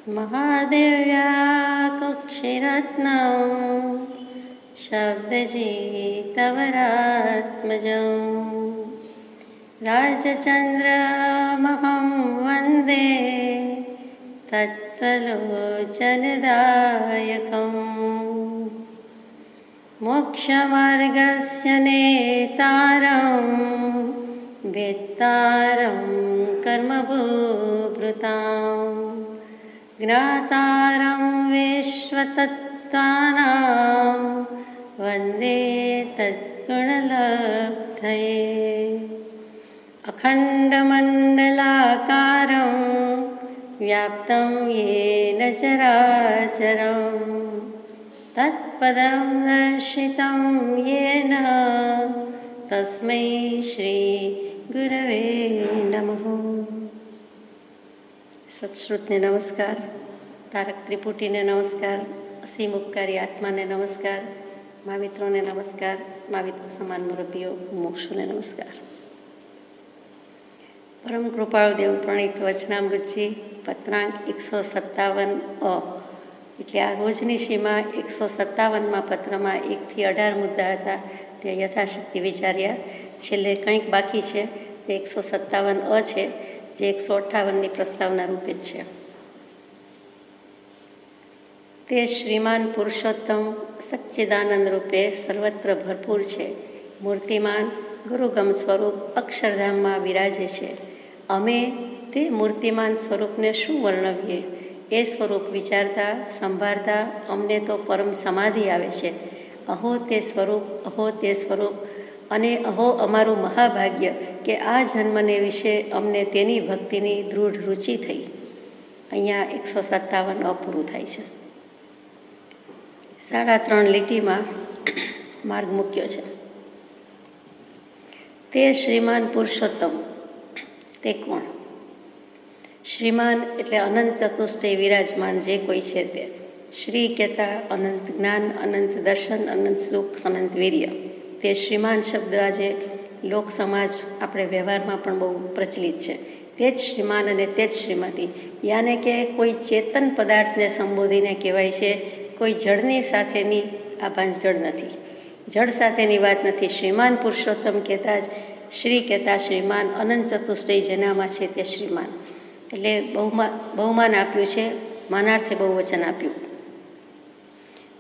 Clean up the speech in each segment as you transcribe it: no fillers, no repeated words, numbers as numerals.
महादेव्या कक्षिरत्नं शब्दजितवरात्मजं राजचन्द्रमहं वन्दे तत्त्वलोचनदायकम् मोक्षमार्गस्य नेतारं वेत्तारं कर्मभूभृतां ज्ञातारं विश्वतत्त्वानां वन्दे तद्गुणलब्धये अखण्डमण्डलाकारं व्याप्तं येन चराचरं तत्पदं दर्शितं येन तस्मै श्रीगुरवे नमः। सत्श्रुतने नमस्कार, तारक त्रिपुटीने नमस्कार, असीम उपकारी आत्माने नमस्कार, महामित्रोने नमस्कार, महामिત્રો સમાન મુરબ્બીઓ મોક્ષોને નમસ્કાર। પરમ કૃપાળુ દેવ પ્રણીત વચનામૃતજી પત્રાંક 157 અ એટલે આ રોજની સીમા 157માં પત્રમાં 1 થી 18 મુદ્દા હતા તે યથાશક્તિ વિચાર્યા। છેલ્લે કંઈક બાકી છે તે 157 અ છે જે 158ની પ્રસ્તાવના રૂપે જ છે। તે શ્રીમાન પુરુષોત્તમ સચ્ચિદાનંદ રૂપે સર્વત્ર ભરપૂર છે, મૂર્તિમાન ગુરુગમ સ્વરૂપ અક્ષરધામમાં બિરાજે છે। અમે તે મૂર્તિમાન સ્વરૂપને શું વર્ણવીએ? એ સ્વરૂપ વિચારતા સંભાળતા અમને તો પરમ સમાધિ આવે છે। અહો તે સ્વરૂપ, અહો તે સ્વરૂપ, અને અહો અમારું મહાભાગ્ય કે આ જન્મને વિશે અમને તેની ભક્તિની દૃઢ રુચિ થઈ। અહીંયા 157 પૂરું થાય છે। 3.5 લીટીમાં માર્ગ મૂક્યો છે। તે શ્રીમાન પુરુષોત્તમ, તે કોણ? શ્રીમાન એટલે અનંત ચતુષ્ટય વિરાજમાન જે કોઈ છે તે। શ્રી કહેતા અનંત જ્ઞાન, અનંત દર્શન, અનંત સુખ, અનંત વીર્ય। તે શ્રીમાન શબ્દ આજે લોક સમાજ આપણે વ્યવહારમાં પણ બહુ પ્રચલિત છે। તે જ શ્રીમાન અને તે જ શ્રીમતી, યાને કે કોઈ ચેતન પદાર્થને સંબોધીને કહેવાય છે, કોઈ જળની સાથેની આ ભાંજગળ નથી, જળ સાથેની વાત નથી। શ્રીમાન પુરુષોત્તમ કહેતા જ શ્રી કહેતા શ્રીમાન, અનંત ચતુષ્ટય જેનામાં છે તે શ્રીમાન એટલે બહુમાન આપ્યું છે, માનાર્થે બહુવચન આપ્યું।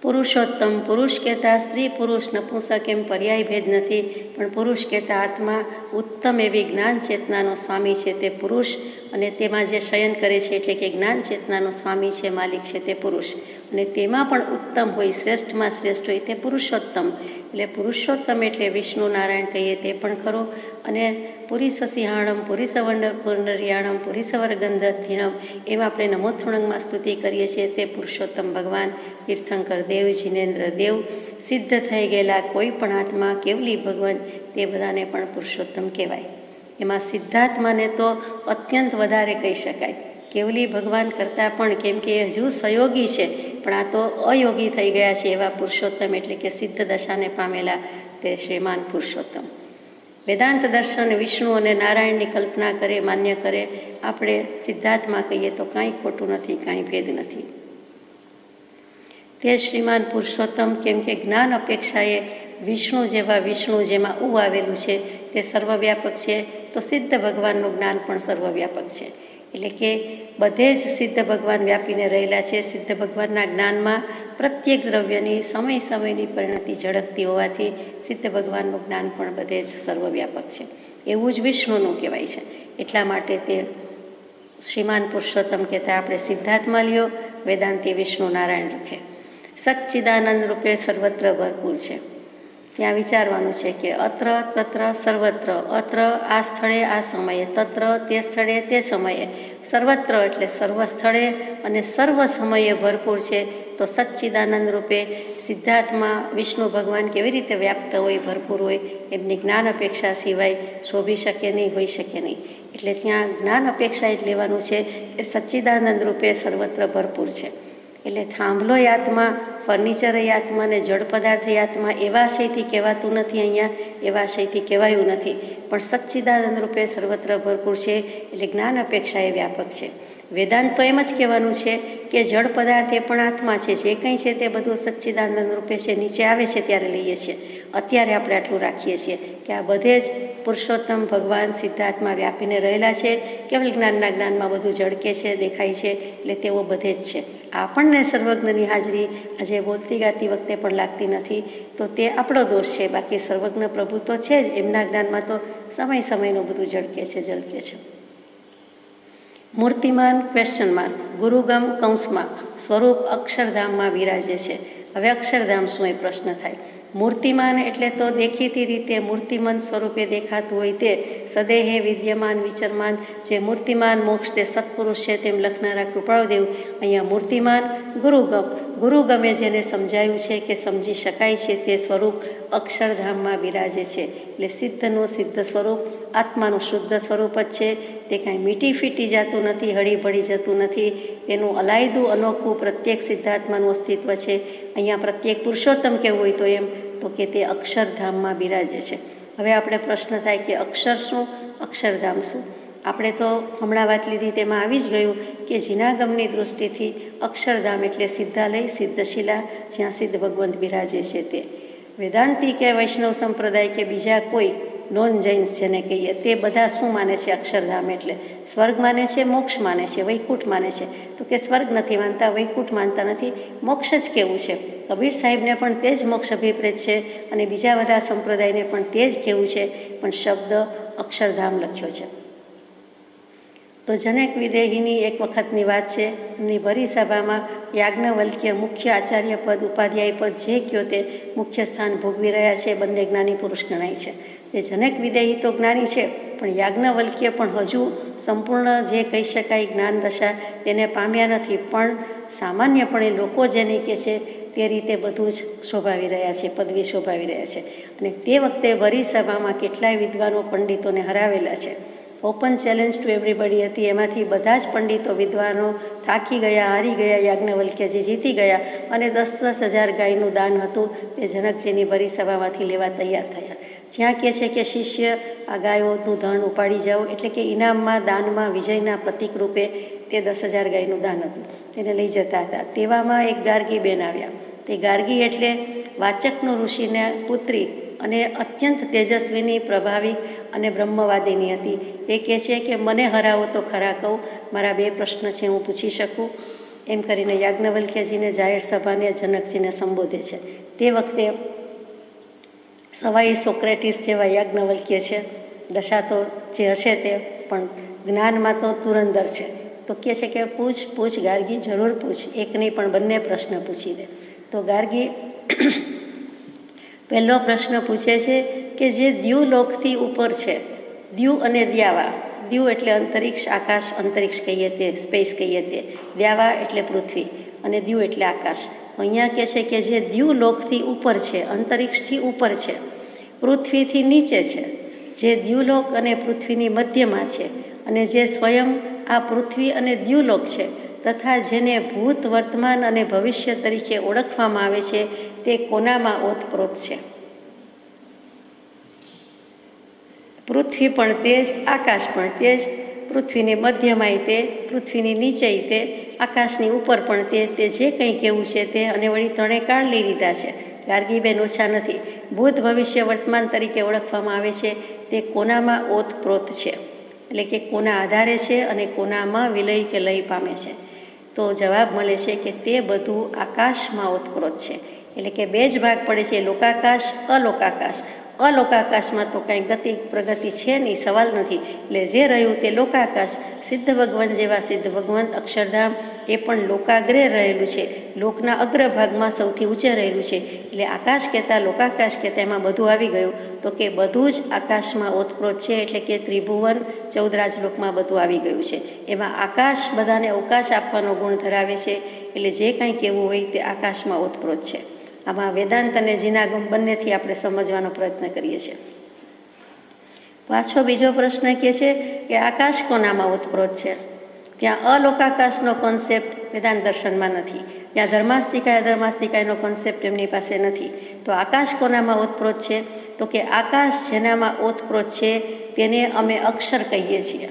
પુરુષોત્તમ, પુરુષ કહેતા સ્ત્રી પુરુષ નપુંસક એમ પર્યાય ભેદ નથી, પણ પુરુષ કહેતા આત્મા ઉત્તમ એવી જ્ઞાન ચેતનાનો સ્વામી છે તે પુરુષ, અને તેમાં જે શયન કરે છે એટલે કે જ્ઞાન ચેતનાનો સ્વામી છે, માલિક છે તે પુરુષ, અને તેમાં પણ ઉત્તમ હોય, શ્રેષ્ઠમાં શ્રેષ્ઠ હોય તે પુરુષોત્તમ। એટલે પુરુષોત્તમ એટલે વિષ્ણુ નારાયણ કહીએ તે પણ ખરો, અને પુરીસસિંહાણમ પુરીસવંડ પુનરિયાણમ પુરીસવરગંધથીણમ એમ આપણે નમોથુણંગમાં સ્તુતિ કરીએ છીએ તે પુરુષોત્તમ ભગવાન, તીર્થંકર દેવ, જિનેન્દ્ર દેવ, સિદ્ધ થઈ ગયેલા કોઈ પણ આત્મા, કેવલી ભગવાન, તે બધાને પણ પુરુષોત્તમ કહેવાય। એમાં સિદ્ધાત્માને તો અત્યંત વધારે કહી શકાય, કેવલી ભગવાન કરતાં પણ, કેમ કે એ હજુ સહયોગી છે પણ આ તો અયોગી થઈ ગયા છે એવા પુરુષોત્તમ એટલે કે સિદ્ધ દશાને પામેલા તે શ્રીમાન પુરુષોત્તમ। વેદાંત દર્શન વિષ્ણુ અને નારાયણની કલ્પના કરે, માન્ય કરે, આપણે સિદ્ધાર્થમાં કહીએ તો કાંઈ ખોટું નથી, કાંઈ ભેદ નથી। તે શ્રીમાન પુરુષોત્તમ કેમ કે જ્ઞાન અપેક્ષાએ વિષ્ણુ જેવા, વિષ્ણુ જેમાં ઉ આવેલું છે તે સર્વવ્યાપક છે, તો સિદ્ધ ભગવાનનું જ્ઞાન પણ સર્વવ્યાપક છે। એટલે કે બધે જ સિદ્ધ ભગવાન વ્યાપીને રહેલા છે। સિદ્ધ ભગવાનના જ્ઞાનમાં પ્રત્યેક દ્રવ્યની સમય સમયની પરિણતિ ઝડપતી હોવાથી સિદ્ધ ભગવાનનું જ્ઞાન પણ બધે જ સર્વવ્યાપક છે। એવું જ વિષ્ણુનું કહેવાય છે, એટલા માટે તે શ્રીમાન પુરુષોત્તમ કહેતા આપણે સિદ્ધાર્થમાં લ્યો, વેદાંતિ વિષ્ણુ નારાયણ રખે। સચ્ચિદાનંદ રૂપે સર્વત્ર ભરપૂર છે। ત્યાં વિચારવાનું છે કે અત્ર તત્ર સર્વત્ર, અત્ર આ સ્થળે આ સમયે, તત્ર તે સ્થળે તે સમયે, સર્વત્ર એટલે સર્વ સ્થળે અને સર્વ સમયે ભરપૂર છે। તો સચ્ચિદાનંદ રૂપે સિદ્ધાર્થમાં વિષ્ણુ ભગવાન કેવી રીતે વ્યાપ્ત હોય, ભરપૂર હોય, એમની જ્ઞાન અપેક્ષા સિવાય શોભી શકે નહીં, હોઈ શકે નહીં। એટલે ત્યાં જ્ઞાન અપેક્ષા જ લેવાનું છે કે સચ્ચિદાનંદ રૂપે સર્વત્ર ભરપૂર છે। એટલે થાંભલો આત્મા, ફર્નિચર આત્મા અને જળ પદાર્થ આત્મા એવા આશયથી કહેવાતું નથી, અહીંયા એવા આશયથી કહેવાયું નથી. પણ સચ્ચિદાનંદ રૂપે સર્વત્ર ભરપૂર છે એટલે જ્ઞાન અપેક્ષા એ વ્યાપક છે. વેદાંત તો એમ જ કહેવાનું છે કે જળ પદાર્થ એ પણ આત્મા છે, જે કંઈ છે તે બધું સચ્ચિદાનંદ રૂપે છે, નીચે આવે છે ત્યારે લઈએ છીએ. અત્યારે આપણે આટલું રાખીએ છીએ કે આ બધે જ પુરુષોત્તમ ભગવાન સિદ્ધાર્થમાં વ્યાપીને રહેલા છે. કેવલ જ્ઞાનના જ્ઞાનમાં બધું ઝળકે છે, દેખાય છે, એટલે તેઓ બધે જ છે. આપણને સર્વજ્ઞની હાજરી આજે બોલતી ગાતી વખતે પણ લાગતી નથી, તો તે આપણો દોષ છે. બાકી સર્વજ્ઞ પ્રભુ તો છે જ, એમના જ્ઞાનમાં તો સમય સમયનું બધું ઝળકે છે, ઝળકે છે. મૂર્તિમાન ક્વેશ્ચન માર્ક, ગુરુગમ કૌંસમાં, સ્વરૂપ અક્ષરધામમાં બિરાજે છે. હવે અક્ષરધામ શું એ પ્રશ્ન થાય. મૂર્તિમાન એટલે તો દેખીતી રીતે મૂર્તિમંત સ્વરૂપે દેખાતું હોય તે સદેહે વિદ્યમાન વિચરમાન, જે મૂર્તિમાન મોક્ષ તે સત્પુરુષ છે તેમ લખનારા કૃપાળુદેવ અહીંયા મૂર્તિમાન ગુરુગમ, ગુરુગમે જેને સમજાયું છે કે સમજી શકાય છે તે સ્વરૂપ અક્ષરધામમાં બિરાજે છે. એટલે સિદ્ધનું સિદ્ધ સ્વરૂપ, આત્માનું શુદ્ધ સ્વરૂપ જ છે. તે કાંઈ મીટી ફીટી જતું નથી, હળી ભળી જતું નથી. તેનું અલાયદું અનોખું પ્રત્યેક સિદ્ધાત્માનું અસ્તિત્વ છે. અહીંયા પ્રત્યેક પુરુષોત્તમ કહેવું હોય તો એમ તો કે તે અક્ષરધામમાં બિરાજે છે. હવે આપણે પ્રશ્ન થાય કે અક્ષર શું, અક્ષરધામ શું? આપણે તો હમણાં વાત લીધી તેમાં આવી જ ગયું કે જીનાગમની દૃષ્ટિથી અક્ષરધામ એટલે સિદ્ધાલય, સિદ્ધશિલા, જ્યાં સિદ્ધ ભગવંત બિરાજે છે તે. વેદાંતિ કે વૈષ્ણવ સંપ્રદાય કે બીજા કોઈ નોન જૈન્સ જેને કહીએ તે બધા શું માને છે? અક્ષરધામ એટલે સ્વર્ગ માને છે, મોક્ષ માને છે, વૈકુંઠ માને છે. તો કે સ્વર્ગ નથી માનતા, વૈકુંઠ માનતા નથી, મોક્ષ જ કેવું છે. કબીર સાહેબને પણ તે જ મોક્ષ અભિપ્રેત છે અને બીજા બધા સંપ્રદાયને પણ તે જ કહેવું છે, પણ શબ્દ અક્ષરધામ લખ્યો છે. તો જનક વિદેહીની એક વખતની વાત છે. એમની ભરી સભામાં યાજ્ઞવલ્ક્ય મુખ્ય આચાર્ય પદ, ઉપાધ્યાય પદ જે કયો તે મુખ્ય સ્થાન ભોગવી રહ્યા છે. બંને જ્ઞાની પુરુષ ગણાય છે. તે જનક વિદેહી તો જ્ઞાની છે, પણ યાજ્ઞવલ્ક્ય પણ હજુ સંપૂર્ણ જે કહી શકાય જ્ઞાન દશા તેને પામ્યા નથી. પણ સામાન્યપણે લોકો જેને કહે છે તે રીતે બધું જ શોભાવી રહ્યા છે, પદવી શોભાવી રહ્યા છે. અને તે વખતે ભરી સભામાં કેટલાય વિદ્વાનો પંડિતોને હરાવેલા છે. ઓપન ચેલેન્જ ટુ એવરીબડી હતી. એમાંથી બધા જ પંડિતો વિદ્વાનો થાકી ગયા, હારી ગયા. યાજ્ઞવલ્ક્યજી જીતી ગયા અને 10,000 ગાયનું દાન હતું તે જનકજીની ભરી સભામાંથી લેવા તૈયાર થયા. જ્યાં કહે છે કે શિષ્ય આ ગાયોનું ધન ઉપાડી જાઓ, એટલે કે ઇનામમાં, દાનમાં, વિજયના પ્રતીક રૂપે તે 10,000 ગાયનું દાન હતું, તેને લઈ જતા હતા. તેવામાં એક ગાર્ગી બેન આવ્યા. તે ગાર્ગી એટલે વાચકનું ઋષિના પુત્રી અને અત્યંત તેજસ્વીની, પ્રભાવિક અને બ્રહ્મવાદીની હતી. તે કહે છે કે મને હરાવો તો ખરા કહું, મારા 2 પ્રશ્ન છે, હું પૂછી શકું? એમ કરીને યાજ્ઞવલ્ક્યજીને જાહેર સભાને જનકજીને સંબોધે છે. તે વખતે સવાઈ સોક્રેટિસ જેવા યાજ્ઞવલ્ક્ય છે. દશા તો જે હશે તે, પણ જ્ઞાનમાં તો ધુરંધર છે. તો કહે છે કે પૂછ પૂછ ગાર્ગી, જરૂર પૂછ, એક નહીં પણ બંને પ્રશ્ન પૂછી દે. તો ગાર્ગી પહેલો પ્રશ્ન પૂછે છે કે જે દ્યુલોકથી ઉપર છે, દ્યુ અને દ્યાવા, દ્યુ એટલે અંતરિક્ષ, આકાશ, અંતરિક્ષ કહીએ તે, સ્પેસ કહીએ તે, દ્યાવા એટલે પૃથ્વી અને દ્યુ એટલે આકાશ. અહીંયા કહે છે કે જે દ્યુલોકથી ઉપર છે, અંતરિક્ષથી ઉપર છે, પૃથ્વીથી નીચે છે, જે દ્યુલોક અને પૃથ્વીની મધ્યમાં છે, અને જે સ્વયં આ પૃથ્વી અને દ્યુલોક છે, તથા જેને ભૂત, વર્તમાન અને ભવિષ્ય તરીકે ઓળખવામાં આવે છે, તે કોનામાં ઓતપ્રોત છે? પૃથ્વી પણ તે જ, આકાશ પણ તે જ, પૃથ્વીની મધ્યમાંય તે, પૃથ્વીની નીચેય તે, આકાશની ઉપર પણ તે જે કંઈ કહેવું છે તે, અને વળી 3 કાળ લઈ લીધા છે. ગાર્ગીબેન ઓછા નથી. ભૂત, ભવિષ્ય, વર્તમાન તરીકે ઓળખવામાં આવે છે, તે કોનામાં ઓતપ્રોત છે? એટલે કે કોના આધારે છે અને કોનામાં વિલય કે લય પામે છે? તો જવાબ મળે છે કે તે બધું આકાશમાં ઓતપ્રોત છે. એટલે કે 2 જ ભાગ પડે છે, લોકાકાશ, અલોકાકાશ. અલોકાકાશમાં તો કાંઈ ગતિ પ્રગતિ છે નહીં, સવાલ નથી. એટલે જે રહ્યું તે લોકાકાશ. સિદ્ધ ભગવાન જેવા સિદ્ધ ભગવંત અક્ષરધામ એ પણ લોકાગ્રે રહેલું છે, લોકના અગ્રભાગમાં સૌથી ઊંચે રહેલું છે. એટલે આકાશ કહેતા, લોકાકાશ કહેતા એમાં બધું આવી ગયું. તો કે બધું જ આકાશમાં ઓતપ્રોત છે, એટલે કે ત્રિભુવન 14 રાજલોકમાં બધું આવી ગયું છે. એમાં આકાશ બધાને અવકાશ આપવાનો ગુણ ધરાવે છે. એટલે જે કાંઈ કહેવું હોય તે આકાશમાં ઓતપ્રોત છે. આમાં વેદાંત અને જીનાગમ બંનેથી આપણે સમજવાનો પ્રયત્ન કરીએ છીએ. પાછો બીજો પ્રશ્ન કહે છે કે આકાશ કોનામાં ઓતપ્રોત છે? ત્યાં અલોકાકાશનો કોન્સેપ્ટ વેદાંત દર્શનમાં નથી. ત્યાં ધર્માસ્તિકાય અધર્માસ્તિકાયનો કોન્સેપ્ટ એમની પાસે નથી. તો આકાશ કોનામાં ઓતપ્રોત છે? તો કે આકાશ જેનામાં ઓતપ્રોત છે તેને અમે અક્ષર કહીએ છીએ.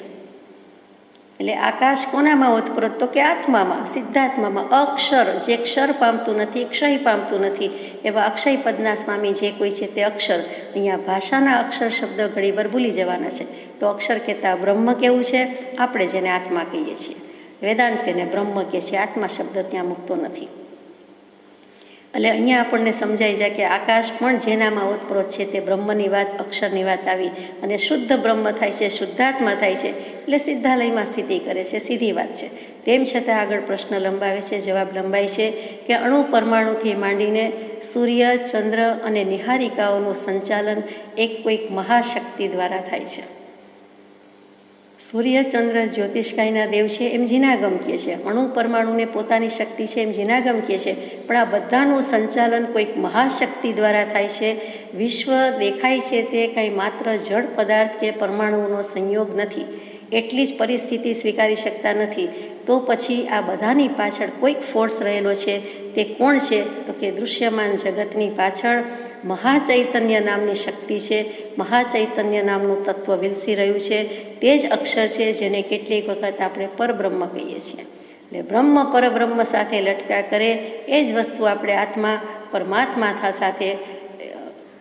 એટલે આકાશ કોનામાં ઓતપ્રોત? તો કે આત્મામાં, સિદ્ધાત્મામાં. અક્ષર, જે ક્ષર પામતું નથી, ક્ષય પામતું નથી, એવા અક્ષય પદના સ્વામી જે કોઈ છે તે અક્ષર. અહીંયા ભાષાના અક્ષર શબ્દ ઘણીવાર ભૂલી જવાના છે. તો અક્ષર કહેતા બ્રહ્મ કેવું છે? આપણે જેને આત્મા કહીએ છીએ. વેદાંત તેને બ્રહ્મ કહે છે, આત્મા શબ્દ ત્યાં મૂકતો નથી. એટલે અહીંયા આપણને સમજાઈ જાય કે આકાશ પણ જેનામાં ઓતપ્રોત છે તે બ્રહ્મની વાત, અક્ષરની વાત આવી. અને શુદ્ધ બ્રહ્મ થાય છે, શુદ્ધાત્મા થાય છે, એટલે સિદ્ધાલયમાં સ્થિતિ કરે છે. સીધી વાત છે. તેમ છતાં આગળ પ્રશ્ન લંબાવે છે, જવાબ લંબાય છે કે અણુ પરમાણુથી માંડીને સૂર્ય, ચંદ્ર અને નિહારિકાઓનું સંચાલન એક કોઈક મહાશક્તિ દ્વારા થાય છે. સૂર્ય, ચંદ્ર જ્યોતિષકાયના દેવ છે એમ જીનાગમ કહે છે, અણુ પરમાણુને પોતાની શક્તિ છે એમ જીનાગમ કહે છે, પણ આ બધાનું સંચાલન કોઈક મહાશક્તિ દ્વારા થાય છે. વિશ્વ દેખાય છે તે કંઈ માત્ર જળ પદાર્થ કે પરમાણુઓનો સંયોગ નથી, એટલી જ પરિસ્થિતિ સ્વીકારી શકતા નથી. તો પછી આ બધાની પાછળ કોઈક ફોર્સ રહેલો છે. તે કોણ છે? તો કે દૃશ્યમાન જગતની પાછળ મહાચૈતન્ય નામની શક્તિ છે. મહાચૈતન્ય નામનું તત્વ વિલસી રહ્યું છે. તે જ અક્ષર છે જેને કેટલીક વખત આપણે પરબ્રહ્મ કહીએ છીએ. એટલે બ્રહ્મ પરબ્રહ્મ સાથે લટકા કરે એ જ વસ્તુ આપણે આત્મા પરમાત્મા સાથે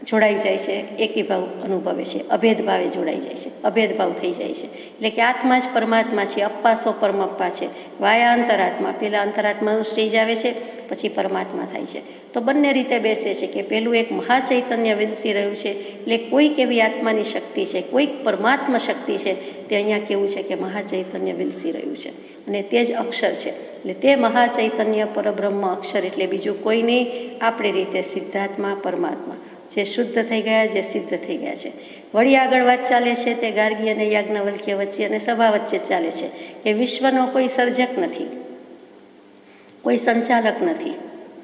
જોડાઈ જાય છે, એકી ભાવ અનુભવે છે, અભેદભાવે જોડાઈ જાય છે, અભેદભાવ થઈ જાય છે. એટલે કે આત્મા જ પરમાત્મા છે, અપ્પા સો પરમપ્પા છે, વાયા અંતરાત્મા. પહેલાં અંતરાત્માનું સ્ટેજ આવે છે, પછી પરમાત્મા થાય છે. તો બંને રીતે બેસે છે કે પેલું એક મહાચૈતન્ય વિલસી રહ્યું છે, એટલે કોઈક એવી આત્માની શક્તિ છે, કોઈક પરમાત્મા શક્તિ છે, તે અહીંયા કેવું છે કે મહાચૈતન્ય વિલસી રહ્યું છે અને તે જ અક્ષર છે. એટલે તે મહાચૈતન્ય પરબ્રહ્મ અક્ષર એટલે બીજું કોઈ નહીં, આપણી રીતે સિદ્ધાત્મા પરમાત્મા, જે શુદ્ધ થઈ ગયા, જે સિદ્ધ થઈ ગયા છે. વળી આગળ વાત ચાલે છે તે ગાર્ગી અને યાજ્ઞવલ્ક્ય વચ્ચે અને સભા વચ્ચે ચાલે છે કે વિશ્વનો કોઈ સર્જક નથી, કોઈ સંચાલક નથી.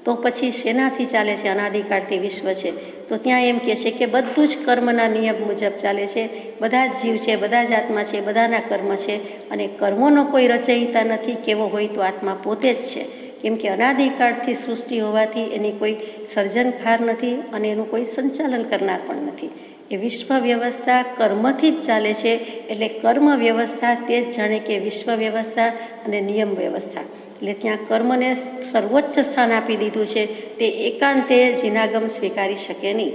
તો પછી શેનાથી ચાલે છે? અનાદિકાળથી વિશ્વ છે. તો ત્યાં એમ કહે છે કે બધું જ કર્મના નિયમ મુજબ ચાલે છે. બધા જ જીવ છે, બધા જ આત્મા છે, બધાના કર્મ છે. અને કર્મોનો કોઈ રચયિતા નથી. કેવો હોય તો આત્મા પોતે જ છે. કેમ કે અનાદિકાળથી સૃષ્ટિ હોવાથી એની કોઈ સર્જનકાર નથી અને એનું કોઈ સંચાલન કરનાર પણ નથી. એ વિશ્વ વ્યવસ્થા કર્મથી જ ચાલે છે. એટલે કર્મ વ્યવસ્થા તે જ જાણે કે વિશ્વ વ્યવસ્થા અને નિયમ વ્યવસ્થા. એટલે ત્યાં કર્મને સર્વોચ્ચ સ્થાન આપી દીધું છે. તે એકાંતે જીનાગમ સ્વીકારી શકે નહીં.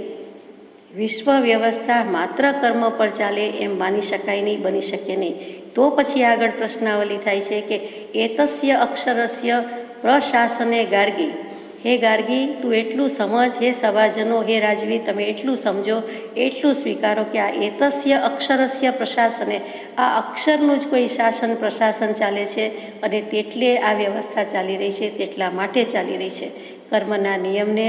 વિશ્વ વ્યવસ્થા માત્ર કર્મ પર ચાલે એમ માની શકાય નહીં, બની શકે નહીં. તો પછી આગળ પ્રશ્નાવલી થાય છે કે એતસ્ય અક્ષરસ્ય પ્રશાસને ગાર્ગી. હે ગાર્ગી, તું એટલું સમજ, હે સભાજનો, હે રાજવી, તમે એટલું સમજો, એટલું સ્વીકારો કે આ એતસ્ય અક્ષરસ્ય પ્રશાસને, આ અક્ષરનું જ કોઈ શાસન પ્રશાસન ચાલે છે અને તેટલે આ વ્યવસ્થા ચાલી રહી છે, તેટલા માટે ચાલી રહી છે. કર્મના નિયમને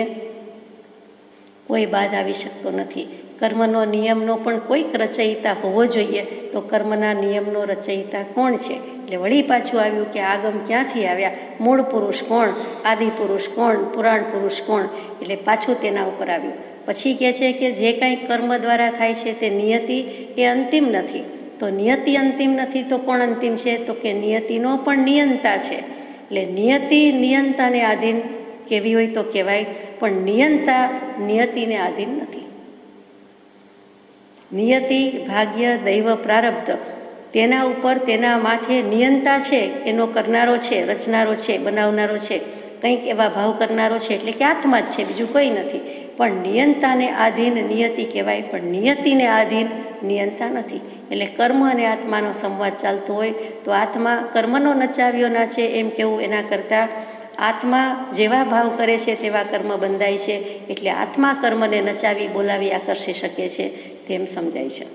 કોઈ બાદ આવી શકતો નથી. કર્મનો નિયમનો પણ કોઈક રચયિતા હોવો જોઈએ. તો કર્મના નિયમનો રચયિતા કોણ છે? એટલે વળી પાછું આવ્યું કે આગમ ક્યાંથી આવ્યા, મૂળ પુરુષ કોણ, આદિ પુરુષ કોણ, પુરાણ પુરુષ કોણ. એટલે પાછું તેના ઉપર આવ્યું. પછી કહે છે કે જે કાંઈ કર્મ દ્વારા થાય છે તે નિયતિ એ અંતિમ નથી. તો નિયતિ અંતિમ નથી તો કોણ અંતિમ છે? તો કે નિયતિનો પણ નિયંતા છે. એટલે નિયતિ નિયંતાને આધીન કેવી હોય તો કહેવાય, પણ નિયંતા નિયતિને આધીન નથી. નિયતિ, ભાગ્ય, દૈવ, પ્રારબ્ધ, તેના ઉપર તેના માથે નિયંતા છે, એનો કરનારો છે, રચનારો છે, બનાવનારો છે, કંઈક એવા ભાવ કરનારો છે. એટલે કે આત્મા જ છે, બીજું કંઈ નથી. પણ નિયંતાને આધીન નિયતિ કહેવાય, પણ નિયતિને આધીન નિયંતા નથી. એટલે કર્મ અને આત્માનો સંવાદ ચાલતો હોય તો આત્મા કર્મનો નચાવ્યો નાચે એમ કેવું એના કરતાં આત્મા જેવા ભાવ કરે છે તેવા કર્મ બંધાય છે. એટલે આત્મા કર્મને નચાવી, બોલાવી, આકર્ષી શકે છે તેમ સમજાય છે.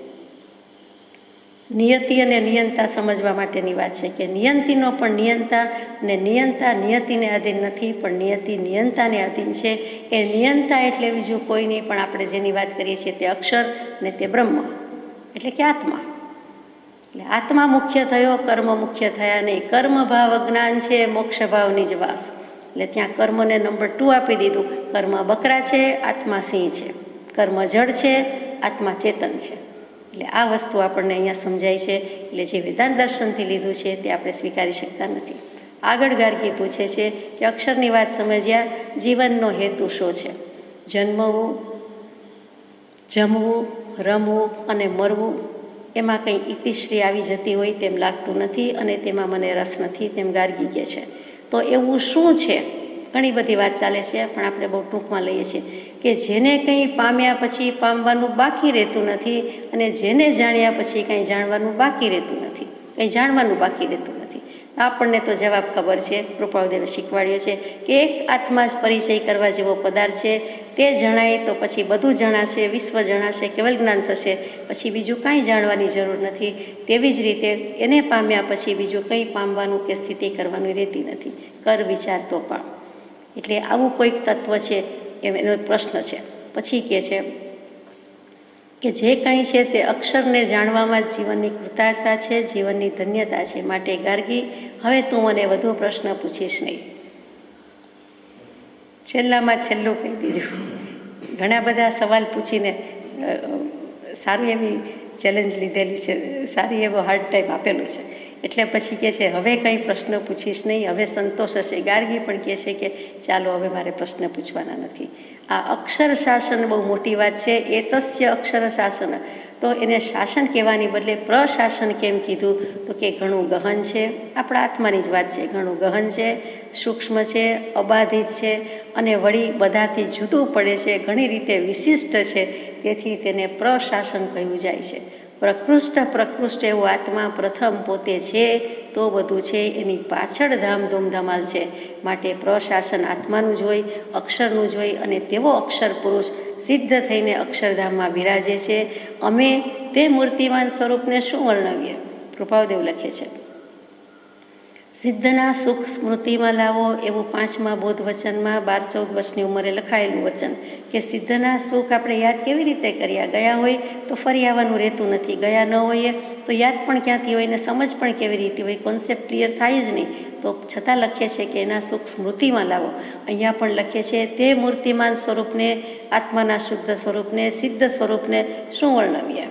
નિયતિ અને નિયંતા સમજવા માટેની વાત છે કે નિયંતીનો પણ નિયંતા અને નિયંતા નિયતિને આધીન નથી, પણ નિયતિ નિયંતાને આધીન છે. એ નિયંતા એટલે બીજું કોઈ નહીં, પણ આપણે જેની વાત કરીએ છીએ તે અક્ષર અને તે બ્રહ્મ એટલે કે આત્મા. એટલે આત્મા મુખ્ય થયો, કર્મ મુખ્ય થયા નહીં. કર્મ ભાવ અજ્ઞાન છે, મોક્ષ ભાવ નિજવાસ. એટલે ત્યાં કર્મને નંબર 2 આપી દીધું. કર્મ બકરા છે, આત્મા સિંહ છે. કર્મ જળ છે, આત્મા ચેતન છે. એટલે આ વસ્તુ આપણને અહીંયા સમજાય છે. એટલે જે વેદાંત દર્શનથી લીધું છે તે આપણે સ્વીકારી શકતા નથી. આગળ ગાર્ગી પૂછે છે કે અક્ષરની વાત સમજ્યા, જીવનનો હેતુ શું છે? જન્મવું, જમવું, રમવું અને મરવું, એમાં કંઈ ઇતિશ્રી આવી જતી હોય તેમ લાગતું નથી અને તેમાં મને રસ નથી, તેમ ગાર્ગી કહે છે. તો એવું શું છે? ઘણી બધી વાત ચાલે છે, પણ આપણે બહુ ટૂંકમાં લઈએ છીએ કે જેને કંઈ પામ્યા પછી પામવાનું બાકી રહેતું નથી અને જેને જાણ્યા પછી કંઈ જાણવાનું બાકી રહેતું નથી, કંઈ જાણવાનું બાકી રહેતું નથી. આપણને તો જવાબ ખબર છે, કૃપાળુદેવે શીખવાડ્યો છે કે એક આત્મા જ પરિચય કરવા જેવો પદાર્થ છે. તે જણાય તો પછી બધું જણાશે, વિશ્વ જણાશે, કેવલ જ્ઞાન થશે, પછી બીજું કાંઈ જાણવાની જરૂર નથી. તેવી જ રીતે એને પામ્યા પછી બીજું કંઈ પામવાનું કે સ્થિતિ કરવાનું રહેતી નથી. કર વિચાર તો પામ. એટલે આવું કોઈક તત્વ છે, એનો પ્રશ્ન છે. પછી કહે છે કે જે કંઈ છે તે અક્ષરને જાણવામાં જ જીવનની કૃતાર્થતા છે, જીવનની ધન્યતા છે. માટે ગાર્ગી, હવે તું મને વધુ પ્રશ્ન પૂછીશ નહીં. છેલ્લામાં છેલ્લું કહી દીધું. ઘણા બધા સવાલ પૂછીને સારી એવી ચેલેન્જ લીધેલી છે, સારી એવો હાર્ડ ટાઈમ આપેલું છે. એટલે પછી કહે છે હવે કંઈ પ્રશ્ન પૂછીશ નહીં, હવે સંતોષ હશે. ગાર્ગી પણ કહે છે કે ચાલો હવે મારે પ્રશ્ન પૂછવાના નથી. આ અક્ષર શાસન બહુ મોટી વાત છે. એતસ્ય અક્ષર શાસન, તો એને શાસન કહેવાની બદલે પ્રશાસન કેમ કીધું? તો કે ઘણું ગહન છે. આપણા આત્માની જ વાત છે. ઘણું ગહન છે, સૂક્ષ્મ છે, અબાધિત છે અને વળી બધાથી જુદું પડે છે, ઘણી રીતે વિશિષ્ટ છે. તેથી તેને પ્રશાસન કહ્યું જાય છે. પ્રકૃષ્ટ એવું આત્મા પ્રથમ પોતે છે તો બધું છે, એની પાછળ ધામધૂમ ધમાલ છે. માટે પ્રશાસન આત્માનું જ હોય, અક્ષરનું જ હોય અને તેવો અક્ષર પુરુષ સિદ્ધ થઈને અક્ષરધામમાં બિરાજે છે. અમે તે મૂર્તિમાન સ્વરૂપને શું વર્ણવીએ? કૃપાળુદેવ લખે છે, સિદ્ધના સુખ સ્મૃતિમાં લાવો, એવું 5મા બોધ વચનમાં 12-14 વર્ષની ઉંમરે લખાયેલું વચન કે સિદ્ધના સુખ આપણે યાદ કેવી રીતે કર્યા? ગયા હોય તો ફરી આવવાનું રહેતું નથી, ગયા ન હોઈએ તો યાદ પણ ક્યાંથી હોય ને સમજ પણ કેવી રીતે હોય? કોન્સેપ્ટ ક્લિયર થાય જ નહીં. તો છતાં લખે છે કે એના સુખ સ્મૃતિમાં લાવો. અહીંયા પણ લખે છે તે મૂર્તિમાન સ્વરૂપને, આત્માના શુદ્ધ સ્વરૂપને, સિદ્ધ સ્વરૂપને શું વર્ણવીએ?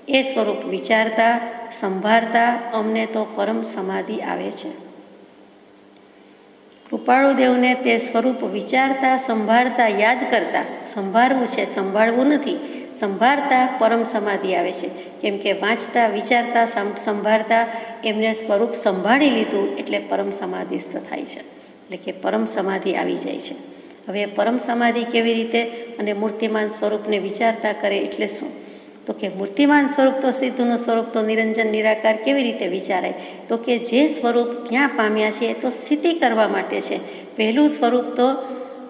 એ સ્વરૂપ વિચારતા સંભાળતા અમને તો પરમ સમાધિ આવે છે. કૃપાળુદેવને તે સ્વરૂપ વિચારતા સંભાળતા યાદ કરતા, સંભાળવું છે, સંભાળવું નથી, સંભાળતા પરમ સમાધિ આવે છે. કેમ કે વાંચતા વિચારતા સંભાળતા એમને સ્વરૂપ સંભાળી લીધું એટલે પરમ સમાધિસ્થ થાય છે, એટલે કે પરમ સમાધિ આવી જાય છે. હવે પરમ સમાધિ કેવી રીતે અને મૂર્તિમાન સ્વરૂપને વિચારતા કરે એટલે શું? તો કે મૂર્તિમાન સ્વરૂપ તો સિદ્ધનું સ્વરૂપ તો નિરંજન નિરાકાર કેવી રીતે વિચારાય? તો કે જે સ્વરૂપ ક્યાં પામ્યા છે એ તો સ્થિતિ કરવા માટે છે. પહેલું સ્વરૂપ તો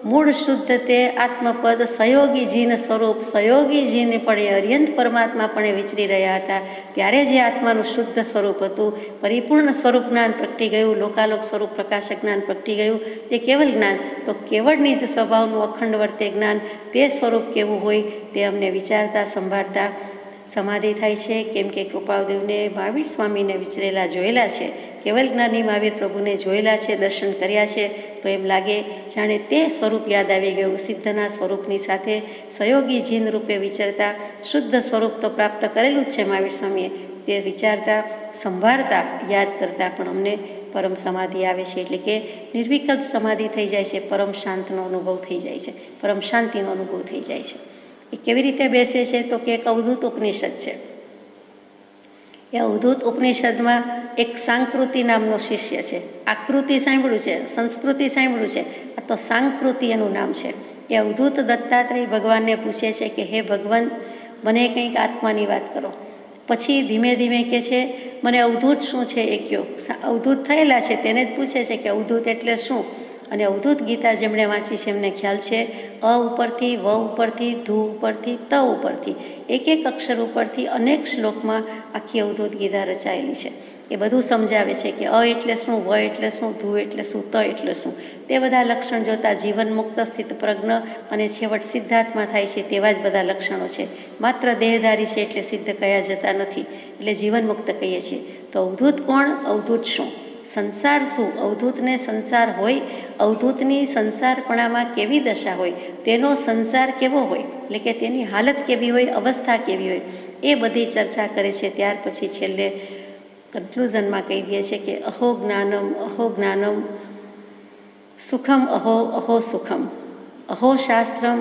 મૂળ શુદ્ધ તે આત્મપદ સહયોગી જીન સ્વરૂપ, સહયોગી જીન પણ અર્યંત પરમાત્મા પણ વિચરી રહ્યા હતા. ત્યારે જે આત્માનું શુદ્ધ સ્વરૂપ હતું, પરિપૂર્ણ સ્વરૂપ જ્ઞાન પ્રગટી ગયું, લોકાલોક સ્વરૂપ પ્રકાશક જ્ઞાન પ્રગટી ગયું. તે કેવલ જ્ઞાન, તો કેવળની જ સ્વભાવનું અખંડ વર્તે જ્ઞાન, તે સ્વરૂપ કેવું હોય તે અમને વિચારતા સંભાળતા સમાધિ થાય છે. કેમ કે કૃપાળુદેવને મહાવીર સ્વામીને વિચરેલા જોયેલા છે, કેવલ જ્ઞાની મહાવીર પ્રભુને જોયેલા છે, દર્શન કર્યા છે. તો એમ લાગે જાણે તે સ્વરૂપ યાદ આવી ગયું. સિદ્ધના સ્વરૂપની સાથે સહયોગી જીન રૂપે વિચરતા શુદ્ધ સ્વરૂપ તો પ્રાપ્ત કરેલું જ છે મહાવીર સ્વામીએ. તે વિચારતા સંભાળતા યાદ કરતા પણ અમને પરમ સમાધિ આવે છે, એટલે કે નિર્વિકલ્પ સમાધિ થઈ જાય છે. પરમ શાંતનો અનુભવ થઈ જાય છે, પરમ શાંતિનો અનુભવ થઈ જાય છે. એ કેવી રીતે બેસે છે? તો કે એક અવધૂત ઉપનિષદ છે. એ અવધૂત ઉપનિષદમાં એક સાંકૃતિ નામનો શિષ્ય છે. આકૃતિ સાંભળ્યું છે, સંસ્કૃતિ સાંભળ્યું છે, આ તો સાંકૃતિ એનું નામ છે. એ અવધૂત દત્તાત્રેય ભગવાનને પૂછે છે કે હે ભગવાન, મને કંઈક આત્માની વાત કરો. પછી ધીમે ધીમે કહે છે મને અવધૂત શું છે એ કહો. અવધૂત થયેલા છે તેને જ પૂછે છે કે અવધૂત એટલે શું? અને અવધૂત ગીતા જેમણે વાંચી છે એમને ખ્યાલ છે, અ ઉપરથી, વ ઉપરથી, ધુ ઉપરથી, ત ઉપરથી, એક એક અક્ષર ઉપરથી અનેક શ્લોકમાં આખી અવધૂત ગીતા રચાયેલી છે. એ બધું સમજાવે છે કે અ એટલે શું, વ એટલે શું, ધુ એટલે શું, ત એટલે શું. તે બધા લક્ષણ જોતા જીવન મુક્ત સ્થિત પ્રજ્ઞ અને છેવટ સિદ્ધાર્થમાં થાય છે તેવા જ બધા લક્ષણો છે. માત્ર દેહધારી છે એટલે સિદ્ધ કયા જતા નથી, એટલે જીવન મુક્ત કહીએ છીએ. તો અવધૂત કોણ? અવધૂત શું? સંસાર શું? અવધૂતને સંસાર હોય, અવધૂતની સંસારપણામાં કેવી દશા હોય, તેનો સંસાર કેવો હોય, એટલે કે તેની હાલત કેવી હોય, અવસ્થા કેવી હોય, એ બધી ચર્ચા કરે છે. ત્યાર પછી છેલ્લે કન્ક્લુઝનમાં કહી દે છે કે અહો જ્ઞાનમ સુખમ અહો સુખમ, અહો શાસ્ત્રમ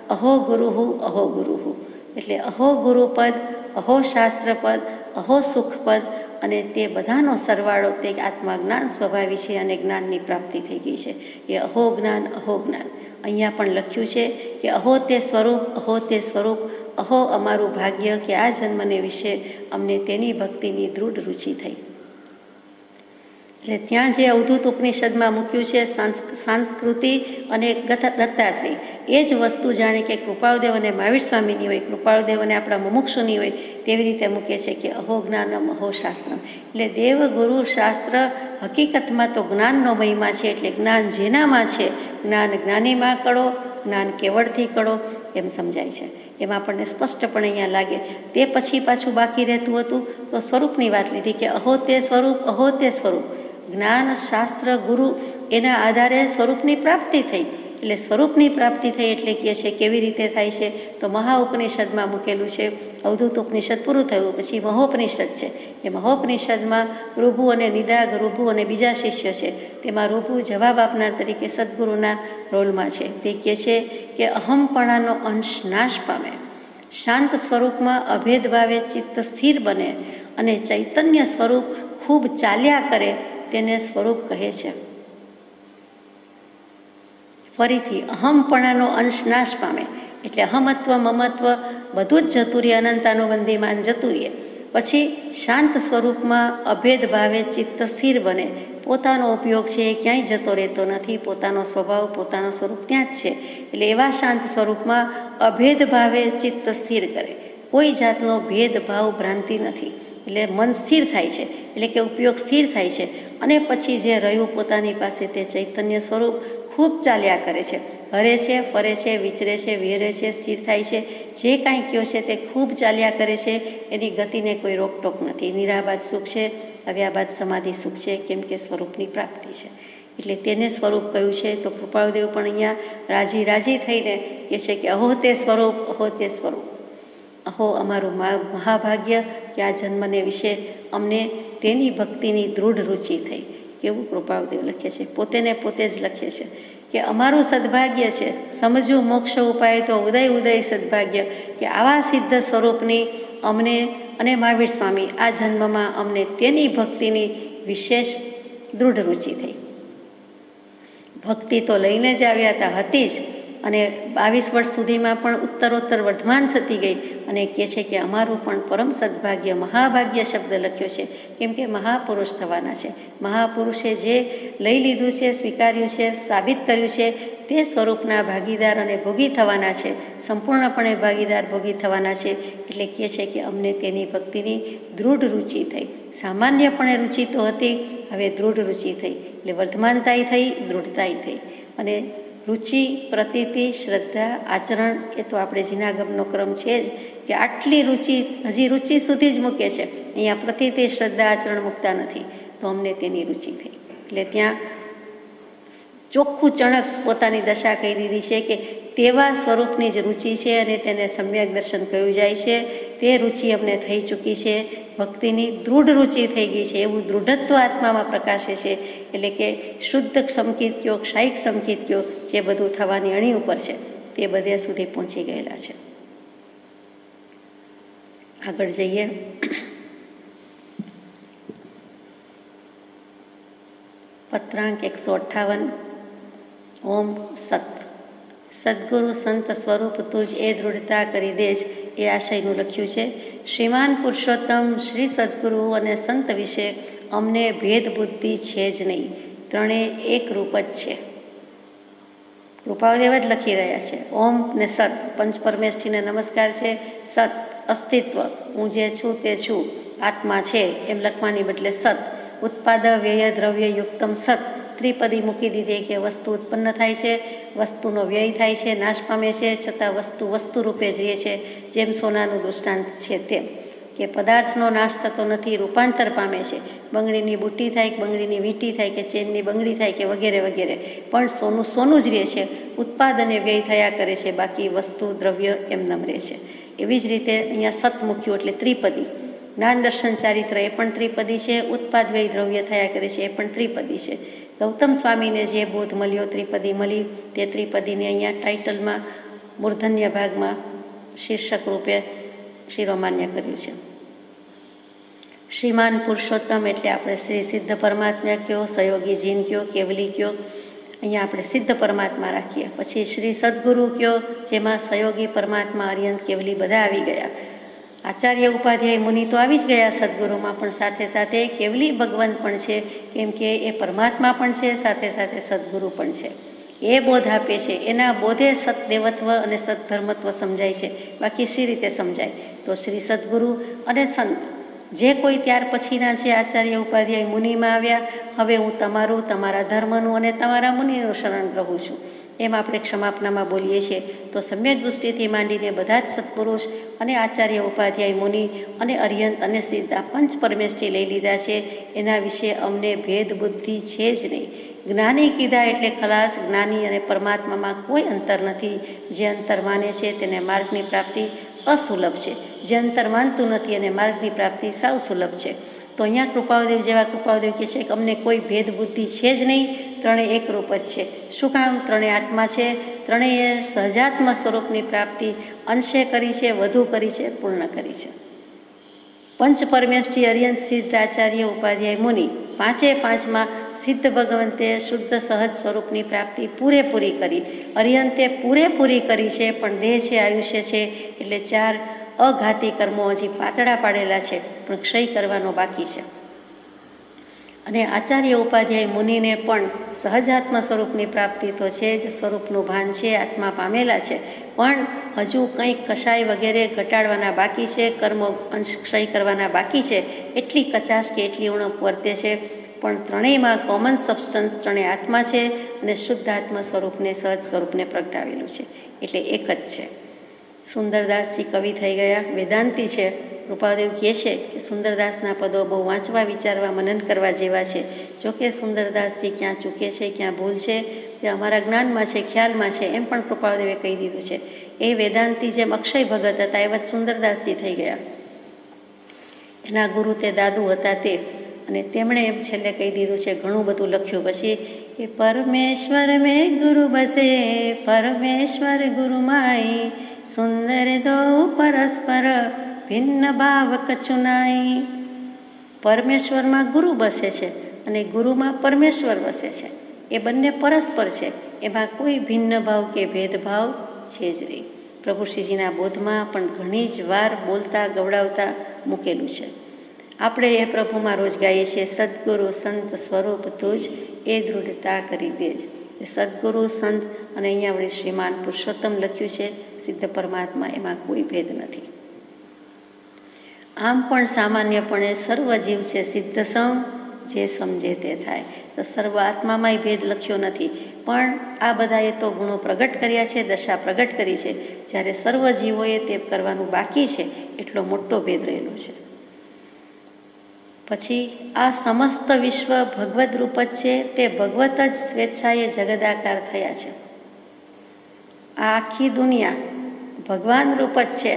અહો ગુરુહુ. એટલે અહો ગુરુપદ, અહો શાસ્ત્રપદ, અહો સુખપદ અને તે બધાનો સરવાળો તે આત્મજ્ઞાન સ્વભાવી છે અને જ્ઞાનની પ્રાપ્તિ થઈ ગઈ છે. એ અહો જ્ઞાન. અહીંયા પણ લખ્યું છે કે અહો તે સ્વરૂપ, અહો અમારું ભાગ્ય કે આ જન્મને વિશે અમને તેની ભક્તિની દૃઢ રુચિ થઈ. એટલે ત્યાં જે અવધૂત ઉપનિષદમાં મૂક્યું છે સંસ્કૃતિ અને દત્તાત્રેય, એ જ વસ્તુ જાણે કે કૃપાળુદેવ અને મહાવીર સ્વામીની હોય, કૃપાળુદેવ અને આપણા મુમુક્ષુની હોય તેવી રીતે મૂકે છે કે અહો જ્ઞાનમ અહો શાસ્ત્રમ. એટલે દેવ ગુરુ શાસ્ત્ર હકીકતમાં તો જ્ઞાનનો મહિમા છે. એટલે જ્ઞાન જેનામાં છે, જ્ઞાન જ્ઞાનીમાં કળો, જ્ઞાન કેવળથી કળો એમ સમજાય છે. એમાં આપણને સ્પષ્ટપણે અહીંયા લાગે. તે પછી પાછું બાકી રહેતું હતું તો સ્વરૂપની વાત લીધી કે અહો તે સ્વરૂપ. જ્ઞાન શાસ્ત્ર ગુરુ એના આધારે સ્વરૂપની પ્રાપ્તિ થઈ. એટલે સ્વરૂપની પ્રાપ્તિ થઈ એટલે કહે છે કેવી રીતે થાય છે તો મહા ઉપનિષદમાં મૂકેલું છે. અવધૂત ઉપનિષદ પૂરું થયું પછી મહોપનિષદ છે. એ મહોપનિષદમાં ઋભુ અને નિદાગ, ઋભુ અને બીજા શિષ્ય છે. તેમાં ઋભુ જવાબ આપનાર તરીકે સદગુરુના રોલમાં છે. તે કહે છે કે અહમપણાનો અંશ નાશ પામે, શાંત સ્વરૂપમાં અભેદ ભાવે ચિત્ત સ્થિર બને અને ચૈતન્ય સ્વરૂપ ખૂબ ચાલ્યા કરે તેને સ્વરૂપ કહે છે. ફરીથી અહમપણાનો અંશ નાશ પામે એટલે અહમત્વ મમત્વ બધું જ જતું રહે, અનંતાનુબંધીમાન જતું રહે. પછી શાંત સ્વરૂપમાં અભેદ ભાવે ચિત્ત સ્થિર બને. પોતાનો ઉપયોગ છે એ ક્યાંય જતો રહેતો નથી, પોતાનો સ્વભાવ પોતાનો સ્વરૂપ ત્યાં જ છે. એટલે એવા શાંત સ્વરૂપમાં અભેદ ભાવે ચિત્ત સ્થિર કરે, કોઈ જાતનો ભેદભાવ ભ્રાંતિ નથી. એટલે મન સ્થિર થાય છે, એટલે કે ઉપયોગ સ્થિર થાય છે. અને પછી જે રહ્યું પોતાની પાસે તે ચૈતન્ય સ્વરૂપ ખૂબ ચાલ્યા કરે છે, હરે છે, ફરે છે, વિચરે છે, વિહરે છે, સ્થિર થાય છે. જે કાંઈ કયો છે તે ખૂબ ચાલ્યા કરે છે. એની ગતિને કોઈ રોકટોક નથી. નિરાબાદ સુખ છે, અવ્યાબાદ સમાધિ સુખ છે, કેમ કે સ્વરૂપની પ્રાપ્તિ છે. એટલે તેને સ્વરૂપ કહ્યું છે. તો કૃપાળુદેવ પણ અહીંયા રાજી થઈને કહે છે કે અહો તે સ્વરૂપ. અહો અમારું મહાભાગ્ય કે આ જન્મને વિશે અમને તેની ભક્તિની દૃઢ રુચિ થઈ. કેવું કૃપાળુદેવ લખે છે, પોતે જ લખે છે કે અમારું સદભાગ્ય છે, સમજવું મોક્ષ ઉપાય તો ઉદય સદભાગ્ય કે આવા સિદ્ધ સ્વરૂપની અમને અને મહાવીર સ્વામી આ જન્મમાં અમને તેની ભક્તિની વિશેષ દૃઢ રુચિ થઈ. ભક્તિ તો લઈને જ આવ્યા હતા, હતી જ, અને 22 વર્ષ સુધીમાં પણ ઉત્તરોત્તર વર્ધમાન થતી ગઈ. અને કહે છે કે અમારું પણ પરમ સદભાગ્ય, મહાભાગ્ય શબ્દ લખ્યો છે, કેમ કે મહાપુરુષ થવાના છે. મહાપુરુષે જે લઈ લીધું છે, સ્વીકાર્યું છે, સાબિત કર્યું છે, તે સ્વરૂપના ભાગીદાર અને ભોગી થવાના છે, સંપૂર્ણપણે ભાગીદાર ભોગી થવાના છે. એટલે કહે છે કે અમને તેની ભક્તિની દૃઢ રુચિ થઈ. સામાન્યપણે રુચિ તો હતી, હવે દૃઢ રુચિ થઈ. એટલે વર્ધમાનતાય થઈ, દૃઢતાય થઈ. અને રુચિ, પ્રતીતિ, શ્રદ્ધા, આચરણ એ તો આપણે જીનાગમનો ક્રમ છે જ કે આટલી રુચિ હજી રુચિ સુધી જ મૂકે છે. અહીંયા પ્રતીતિ, શ્રદ્ધા, આચરણ મૂકતા નથી. તો અમને તેની રુચિ થઈ. એટલે ત્યાં ચોખ્ખું ચણક પોતાની દશા કહી દીધી છે કે તેવા સ્વરૂપની જ રુચિ છે અને તેને સમ્યક દર્શન કહ્યું જાય છે. તે રુચિ અમને થઈ ચૂકી છે, ભક્તિની દૃઢ રુચિ થઈ ગઈ છે. એવું દૃઢત્વ આત્મામાં પ્રકાશે છે. એટલે કે શુદ્ધ સમકિત્યો, ક્ષાયિક સમકિત્યો જે બધું થવાની અણી ઉપર છે તે બધે સુધી પહોંચી ગયેલા છે. આગળ જઈએ. પત્રાંક 158. ઓમ સત. સદગુરુ સંત સ્વરૂપ તુજ એ દૃઢતા કરી દેજ, એ આશયનું લખ્યું છે. શ્રીમાન પુરુષોત્તમ શ્રી સદગુરુ અને સંત વિશે અમને ભેદ બુદ્ધિ છે જ નહીં, ત્રણેય એક રૂપ જ છે. કૃપાળુદેવ જ લખી રહ્યા છે. ઓમ ને સત, પંચ પરમેષ્ઠીને નમસ્કાર છે. સત અસ્તિત્વ, હું જે છું તે છું, આત્મા છે એમ લખવાની બદલે સત. ઉત્પાદ વ્યય દ્રવ્ય યુક્તમ સત, ત્રિપદી મૂકી દીધી કે વસ્તુ ઉત્પન્ન થાય છે, વસ્તુનો વ્યય થાય છે, નાશ પામે છે, છતાં વસ્તુ રૂપે જ રહે છે. જેમ સોનાનું દૃષ્ટાંત છે તેમ કે પદાર્થનો નાશ થતો નથી, રૂપાંતર પામે છે. બંગડીની બુટ્ટી થાય કે બંગડીની વીંટી થાય કે ચેનની બંગડી થાય કે વગેરે વગેરે, પણ સોનું જ રહે છે. ઉત્પાદ અને વ્યય થયા કરે છે, બાકી વસ્તુ દ્રવ્ય એમનેમ રહે છે. એવી જ રીતે અહીંયા સત મૂક્યું એટલે ત્રિપદી. જ્ઞાન દર્શન ચારિત્ર એ પણ ત્રિપદી છે. ઉત્પાદ વ્યય દ્રવ્ય થયા કરે છે એ પણ ત્રિપદી છે. ગૌતમ સ્વામીને જે બોધ મળ્યો, ત્રિપદી મળી, તે ત્રિપદીને અહીંયા ટાઇટલમાં મૂર્ધન્ય ભાગમાં શીર્ષક રૂપે શિરોમાન્ય કર્યું છે. શ્રીમાન પુરુષોત્તમ એટલે આપણે શ્રી સિદ્ધ પરમાત્મા કયો, સહયોગી જીન કયો, કેવલી કયો, અહીંયા આપણે સિદ્ધ પરમાત્મા રાખીએ. પછી શ્રી સદગુરુ કયો, જેમાં સહયોગી પરમાત્મા, અર્યંત, કેવલી બધા આવી ગયા. આચાર્ય ઉપાધ્યાય મુનિ તો આવી જ ગયા સદગુરુમાં, પણ સાથે સાથે કેવલી ભગવંત પણ છે, કેમ કે એ પરમાત્મા પણ છે, સાથે સાથે સદગુરુ પણ છે. એ બોધ આપે છે, એના બોધે સતદેવત્વ અને સદધર્મત્વ સમજાય છે. બાકી શી રીતે સમજાય? તો શ્રી સદગુરુ અને સંત જે કોઈ ત્યાર પછીના છે આચાર્ય ઉપાધ્યાય મુનિમાં આવ્યા, હવે હું તમારું, તમારા ધર્મનું અને તમારા મુનિનું શરણ રહું છું, એમ આપણે ક્ષમાપનામાં બોલીએ છીએ. તો સમ્યક દૃષ્ટિથી માંડીને બધા જ સત્પુરુષ અને આચાર્ય ઉપાધ્યાય મુનિ અને અર્યંત અને સિદ્ધ આ પંચ પરમેષ્ઠી લઈ લીધા છે. એના વિશે અમને ભેદ બુદ્ધિ છે જ નહીં. જ્ઞાની કીધા એટલે ખલાસ. જ્ઞાની અને પરમાત્મામાં કોઈ અંતર નથી. જે અંતર માને છે તેને માર્ગની પ્રાપ્તિ અસુલભ છે, જે અંતર માનતું નથી અને માર્ગની પ્રાપ્તિ સાવ સુલભ છે. તો અહીંયા કૃપાળદેવ જેવા કૃપાળદેવ કહે છે કે અમને કોઈ ભેદ બુદ્ધિ છે જ નહીં, ત્રણેય એકરૂપ જ છે. શું કામ? ત્રણેય આત્મા છે, ત્રણેય સહજાત્મ સ્વરૂપની પ્રાપ્તિ અંશે કરી છે, વધુ કરી છે, પૂર્ણ કરી છે. પંચ પરમેષ્ઠી અર્યંત સિદ્ધ આચાર્ય ઉપાધ્યાય મુનિ પાંચે પાંચમાં સિદ્ધ ભગવંતે શુદ્ધ સહજ સ્વરૂપની પ્રાપ્તિ પૂરેપૂરી કરી. અર્યંતે પૂરેપૂરી કરી છે, પણ દેહ છે, આયુષ્ય છે, એટલે 4 અઘાતી કર્મો હજી પાતળા પાડેલા છે, પણ ક્ષય કરવાનો બાકી છે. અને આચાર્ય ઉપાધ્યાય મુનિને પણ સહજાત્મ સ્વરૂપની પ્રાપ્તિ તો છે જ, સ્વરૂપનું ભાન છે, આત્મા પામેલા છે, પણ હજુ કંઈક કશાય વગેરે ઘટાડવાના બાકી છે, કર્મો અંશ ક્ષય કરવાના બાકી છે. એટલી કચાશ કે એટલી ઉણપ વર્તે છે, પણ ત્રણેયમાં કોમન સબસ્ટન્સ ત્રણેય આત્મા છે અને શુદ્ધ આત્મા સ્વરૂપને, સહજ સ્વરૂપને પ્રગટાવેલું છે, એટલે એક જ છે. સુંદરદાસજી કવિ થઈ ગયા, વેદાંતી છે. કૃપાદેવ કહે છે કે સુંદરદાસના પદો બહુ વાંચવા, વિચારવા, મનન કરવા જેવા છે. જોકે સુંદરદાસજી ક્યાં ચૂકે છે, ક્યાં ભૂલ છે, તે અમારા જ્ઞાનમાં છે, ખ્યાલમાં છે, એમ પણ કૃપાદેવે કહી દીધું છે. એ વેદાંતી જેમ અક્ષય ભગત હતા એવા સુંદરદાસજી થઈ ગયા. એના ગુરુ તે દાદુ હતા તે, અને તેમણે એમ છેલ્લે કહી દીધું છે, ઘણું બધું લખ્યું પછી કે પરમેશ્વર મેં ગુરુ બસે, પરમેશ્વર ગુરુ માઈ, સુંદર દો પરસ્પર ભિન્ન ભાવ કચુનાઈ. પરમેશ્વરમાં ગુરુ બસે છે અને ગુરુમાં પરમેશ્વર વસે છે. એ બંને પરસ્પર છે, એમાં કોઈ ભિન્ન ભાવ કે ભેદભાવ છે જ નહીં. પ્રભુ શ્રીજીના બોધમાં પણ ઘણી જ વાર બોલતા ગવડાવતા મૂકેલું છે. આપણે એ પ્રભુમાં રોજ ગાઈએ છીએ, સદગુરુ સંત સ્વરૂપ તુજ એ દૃઢતા કરી દેજ. સદગુરુ સંત અને અહીંયા વળી શ્રીમાન પુરુષોત્તમ લખ્યું છે, સિદ્ધ પરમાત્મા, એમાં કોઈ ભેદ નથી. આમ પણ સામાન્યપણે સર્વ જીવ છે સિદ્ધ સમ, જે સમજે તે થાય. તો સર્વ આત્મામાંય ભેદ લખ્યો નથી, પણ આ બધાએ તો ગુણો પ્રગટ કર્યા છે, દશા પ્રગટ કરી છે, જ્યારે સર્વ જીવોએ તે કરવાનું બાકી છે, એટલો મોટો ભેદ રહેલો છે. પછી આ સમસ્ત વિશ્વ ભગવદ રૂપ જ છે, તે ભગવત જ સ્વેચ્છાએ જગદાકાર થયા છે. આ આખી દુનિયા ભગવાન રૂપ જ છે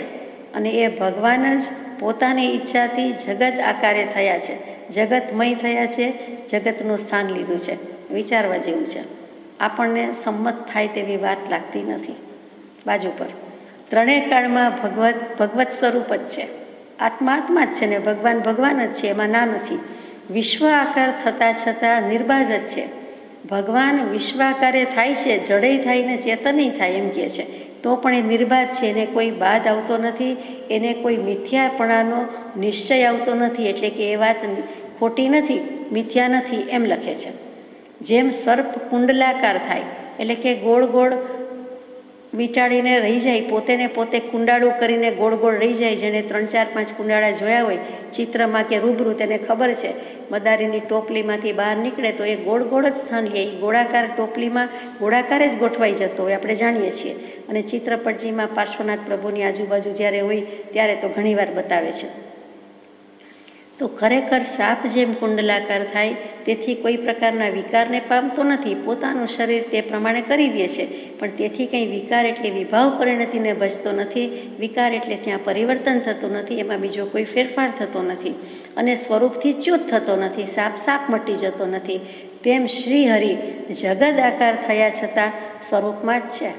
અને એ ભગવાન જ પોતાની ઈચ્છાથી જગત આકારે થયા છે, જગતમય થયા છે, જગતનું સ્થાન લીધું છે. વિચારવા જેવું છે. આપણને સંમત થાય તેવી વાત લાગતી નથી. બાજુ પર ત્રણેય કાળમાં ભગવત સ્વરૂપ જ છે. આત્મા આત્મા જ છે ને ભગવાન ભગવાન જ છે, એમાં ના નથી. વિશ્વ આકાર થતાં છતાં નિર્બાધ જ છે. ભગવાન વિશ્વાકારે થાય છે, જડેય થાય ને ચેતનય થાય એમ કહે છે, તો પણ એ નિર્બાધ છે, એને કોઈ બાદ આવતો નથી, એને કોઈ મિથ્યાપણાનો નિશ્ચય આવતો નથી. એટલે કે એ વાત ખોટી નથી, મિથ્યા નથી એમ લખે છે. જેમ સર્પ કુંડલાકાર થાય, એટલે કે ગોળ ગોળ વીંટાળીને રહી જાય, પોતે ને પોતે કુંડાળું કરીને ગોળ ગોળ રહી જાય. જેણે 3, 4, 5 કુંડાળા જોયા હોય ચિત્રમાં કે રૂબરૂ, તેને ખબર છે મદારીની ટોપલીમાંથી બહાર નીકળે તો એ ગોળ ગોળ જ સ્થાન લે. એ ગોળાકાર ટોપલીમાં ગોળાકાર જ ગોઠવાઈ જતો હોય, આપણે જાણીએ છીએ. અને ચિત્રપટજીમાં પાર્શ્વનાથ પ્રભુની આજુબાજુ જ્યારે હોય ત્યારે તો ઘણીવાર બતાવે છે. તો ખરેખર સાપ જેમ કુંડલાકાર થાય તેથી કોઈ પ્રકારના વિકારને પામતો નથી, પોતાનું શરીર તે પ્રમાણે કરી દે છે, પણ તેથી કંઈ વિકાર એટલે વિભાવ પરિણતિને ભજતો નથી, વિકાર એટલે ત્યાં પરિવર્તન થતું નથી, એમાં બીજો કોઈ ફેરફાર થતો નથી અને સ્વરૂપથી ચ્યુત થતો નથી, સાપ મટી જતો નથી. તેમ શ્રીહરિ જગદ આકાર થયા છતાં સ્વરૂપમાં જ છે.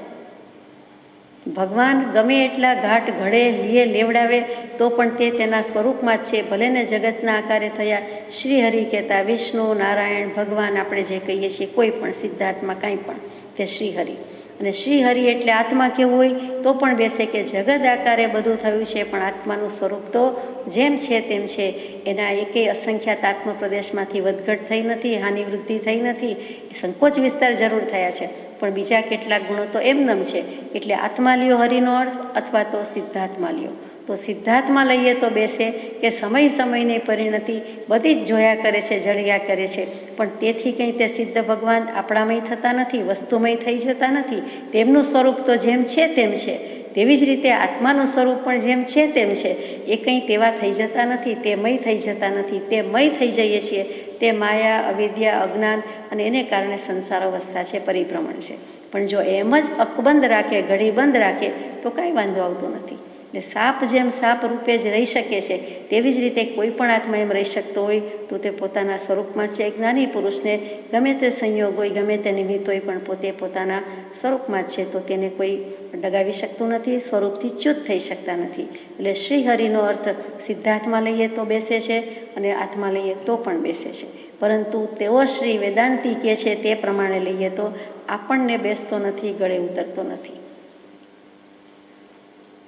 ભગવાન ગમે એટલા ઘાટ ઘડે લીએ લેવડાવે તો પણ તે તેના સ્વરૂપમાં જ છે. ભલે ને જગતના આકારે થયા. શ્રીહરિ કહેતા વિષ્ણુ, નારાયણ, ભગવાન આપણે જે કહીએ છીએ કોઈ પણ સિદ્ધાર્થમાં કાંઈ પણ તે શ્રીહરિ. અને શ્રીહરિ એટલે આત્મા કેવું હોય તો પણ બેસે કે જગત આકારે બધું થયું છે, પણ આત્માનું સ્વરૂપ તો જેમ છે તેમ છે. એના એકેય અસંખ્યાત આત્મ પ્રદેશમાંથી વધઘટ થઈ નથી, હાનિ વૃદ્ધિ થઈ નથી, સંકોચ વિસ્તાર જરૂર થયા છે, પણ બીજા કેટલાક ગુણો તો એમનેમ છે. એટલે આત્મા લ્યો હરિનો અર્થ અથવા તો સિદ્ધાત્મા લ્યો. તો સિદ્ધાર્થમાં લઈએ તો બેસે કે સમય સમયની પરિણતિ બધી જ જોયા કરે છે, જળ્યા કરે છે, પણ તેથી કંઈ તે સિદ્ધ ભગવાન આપણામય થતા નથી, વસ્તુમય થઈ જતા નથી. તેમનું સ્વરૂપ તો જેમ છે તેમ છે. તેવી જ રીતે આત્માનું સ્વરૂપ પણ જેમ છે તેમ છે. એ કંઈ તેવા થઈ જતા નથી, તે મય થઈ જતા નથી, તે મય થઈ જઈએ છીએ. તે માયા, અવિદ્યા, અજ્ઞાન અને એને કારણે સંસાર અવસ્થા છે, પરિભ્રમણ છે. પણ જો એમ જ અકબંધ રાખે, ઘડી બંધ રાખે તો કાંઈ વાંધો આવતો નથી. એટલે સાપ જેમ સાપ રૂપે જ રહી શકે છે, તેવી જ રીતે કોઈ પણ આત્મા એમ રહી શકતો હોય તો તે પોતાના સ્વરૂપમાં છે. જ્ઞાની પુરુષને ગમે તે સંયોગ હોય, ગમે તે નિમિત્ત હોય, પણ પોતે પોતાના સ્વરૂપમાં જ છે, તો તેને કોઈ ડગાવી શકતું નથી, સ્વરૂપથી ચ્યુત થઈ શકતા નથી. એટલે શ્રીહરિનો અર્થ સિદ્ધાર્થમાં લઈએ તો બેસે છે અને આત્મા લઈએ તો પણ બેસે છે, પરંતુ તેઓ શ્રી વેદાંતી કહે છે તે પ્રમાણે લઈએ તો આપણને બેસતો નથી, ગળે ઉતરતો નથી.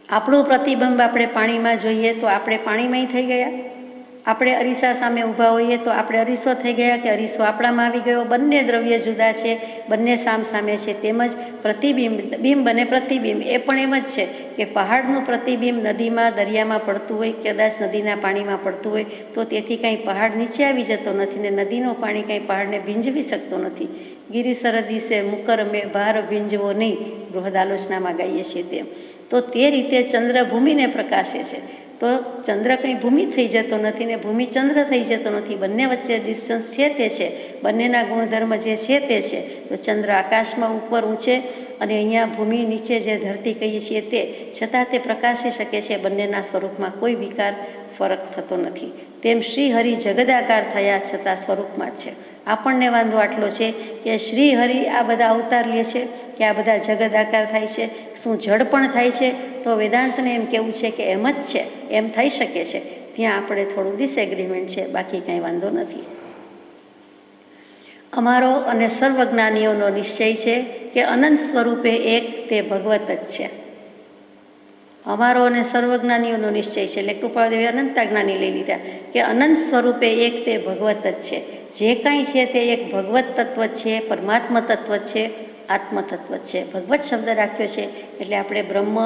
આપણું પ્રતિબિંબ આપણે પાણીમાં જોઈએ તો આપણે પાણીમાં થઈ ગયા, આપણે અરીસા સામે ઊભા હોઈએ તો આપણે અરીસો થઈ ગયા કે અરીસો આપણામાં આવી ગયો. બંને દ્રવ્ય જુદા છે, બંને સામ સામે છે. તેમજ પ્રતિબિંબ, બિંબ અને પ્રતિબિંબ એ પણ એમ જ છે કે પહાડનું પ્રતિબિંબ નદીમાં, દરિયામાં પડતું હોય, કદાચ નદીના પાણીમાં પડતું હોય તો તેથી કાંઈ પહાડ નીચે આવી જતો નથી ને નદીનું પાણી કાંઈ પહાડને ભીંજવી શકતો નથી. ગિરી સરદીસે મુકર મેં ભાર ભીંજવો નહીં, બૃહદાલોચનામાં ગાઈએ છીએ તેમ. તો તે રીતે ચંદ્ર ભૂમિને પ્રકાશે છે, તો ચંદ્ર કંઈ ભૂમિ થઈ જતો નથી ને ભૂમિ ચંદ્ર થઈ જતો નથી. બંને વચ્ચે ડિસ્ટન્સ છે તે છે, બંનેના ગુણધર્મ જે છે તે છે. તો ચંદ્ર આકાશમાં ઉપર ઊંચે અને અહીંયા ભૂમિ નીચે જે ધરતી કહીએ છીએ તે, છતાં તે પ્રકાશી શકે છે. બંનેના સ્વરૂપમાં કોઈ વિકાર, ફરક થતો નથી. તેમ શ્રીહરિ જગદાકાર થયા છતાં સ્વરૂપમાં જ છે. આપણને વાંધો આટલો છે કે શ્રીહરિ આ બધા અવતાર લે છે કે આ બધા જગદાકાર થાય છે, શું જડ પણ થાય છે? તો વેદાંતને એમ કહેવું છે કે એમ જ છે, એમ થઈ શકે છે. ત્યાં આપણે થોડું ડિસએગ્રીમેન્ટ છે, બાકી કાંઈ વાંધો નથી. અમારો અને સર્વજ્ઞાનીઓનો નિશ્ચય છે કે અનંત સ્વરૂપે એક તે ભગવત જ છે. અમારો અને સર્વજ્ઞાનીઓનો નિશ્ચય છે એટલે કૃપાદેવી અનંતા જ્ઞાની લઈ લીધા કે અનંત સ્વરૂપે એક તે ભગવત જ છે. જે કાંઈ છે તે એક ભગવત તત્વ છે, પરમાત્મા તત્વ છે, આત્મ તત્વ છે. ભગવત શબ્દ રાખ્યો છે એટલે આપણે બ્રહ્મ,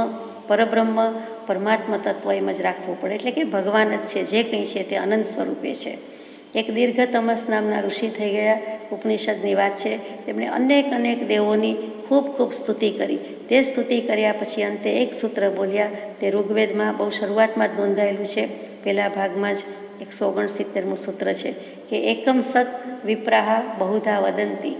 પરબ્રહ્મ, પરમાત્મા તત્વ એમ જ રાખવું પડે. એટલે કે ભગવાન જ છે, જે કંઈ છે તે અનંત સ્વરૂપે છે. એક દીર્ઘ તમસ નામના ઋષિ થઈ ગયા, ઉપનિષદની વાત છે. તેમણે અનેક દેવોની ખૂબ સ્તુતિ કરી. તે સ્તુતિ કર્યા પછી અંતે એક સૂત્ર બોલ્યા, તે ઋગ્વેદમાં બહુ શરૂઆતમાં જ નોંધાયેલું છે, પહેલા ભાગમાં જ 169મું સૂત્ર છે કે એકમ સત વિપ્રાહ બહુધા વદંતી.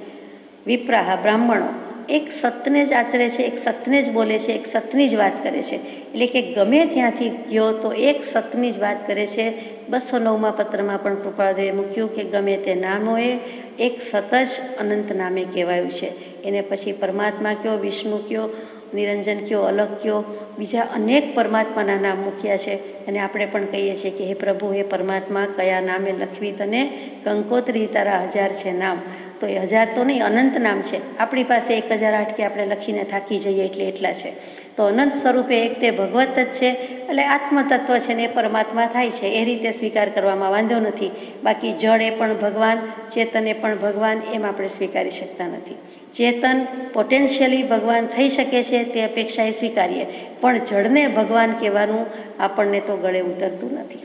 વિપ્રાહ બ્રાહ્મણો એક સતને જ આચરે છે, એક સતને જ બોલે છે, એક સતની જ વાત કરે છે. એટલે કે ગમે ત્યાંથી ગયો તો એક સતની જ વાત કરે છે. 209મા પત્રમાં પણ કૃપાળુએ મૂક્યું કે ગમે તે નામોએ એક સત જ અનંત નામે કહેવાયું છે. એને પછી પરમાત્મા કયો, વિષ્ણુ કયો, નિરંજન કયો, અલગ કયો, બીજા અનેક પરમાત્માના નામ મૂક્યા છે. અને આપણે પણ કહીએ છીએ કે હે પ્રભુ, હે પરમાત્મા, કયા નામે લખવી તને કંકોત્રી, તારા 1000 છે નામ. તો એ 1000 તો નહીં, અનંત નામ છે. આપણી પાસે 1008 કે આપણે લખીને થાકી જઈએ એટલે એટલા છે. તો અનંત સ્વરૂપે એક તે ભગવત જ છે. એટલે આત્મતત્વ છે ને એ પરમાત્મા થાય છે, એ રીતે સ્વીકાર કરવામાં વાંધો નથી. બાકી જળ એ પણ ભગવાન, ચેતન એ પણ ભગવાન, એમ આપણે સ્વીકારી શકતા નથી. ચેતન પોટેન્શિયલી ભગવાન થઈ શકે છે તે અપેક્ષાએ સ્વીકારીએ, પણ જળને ભગવાન કહેવાનું આપણને તો ગળે ઉતરતું નથી.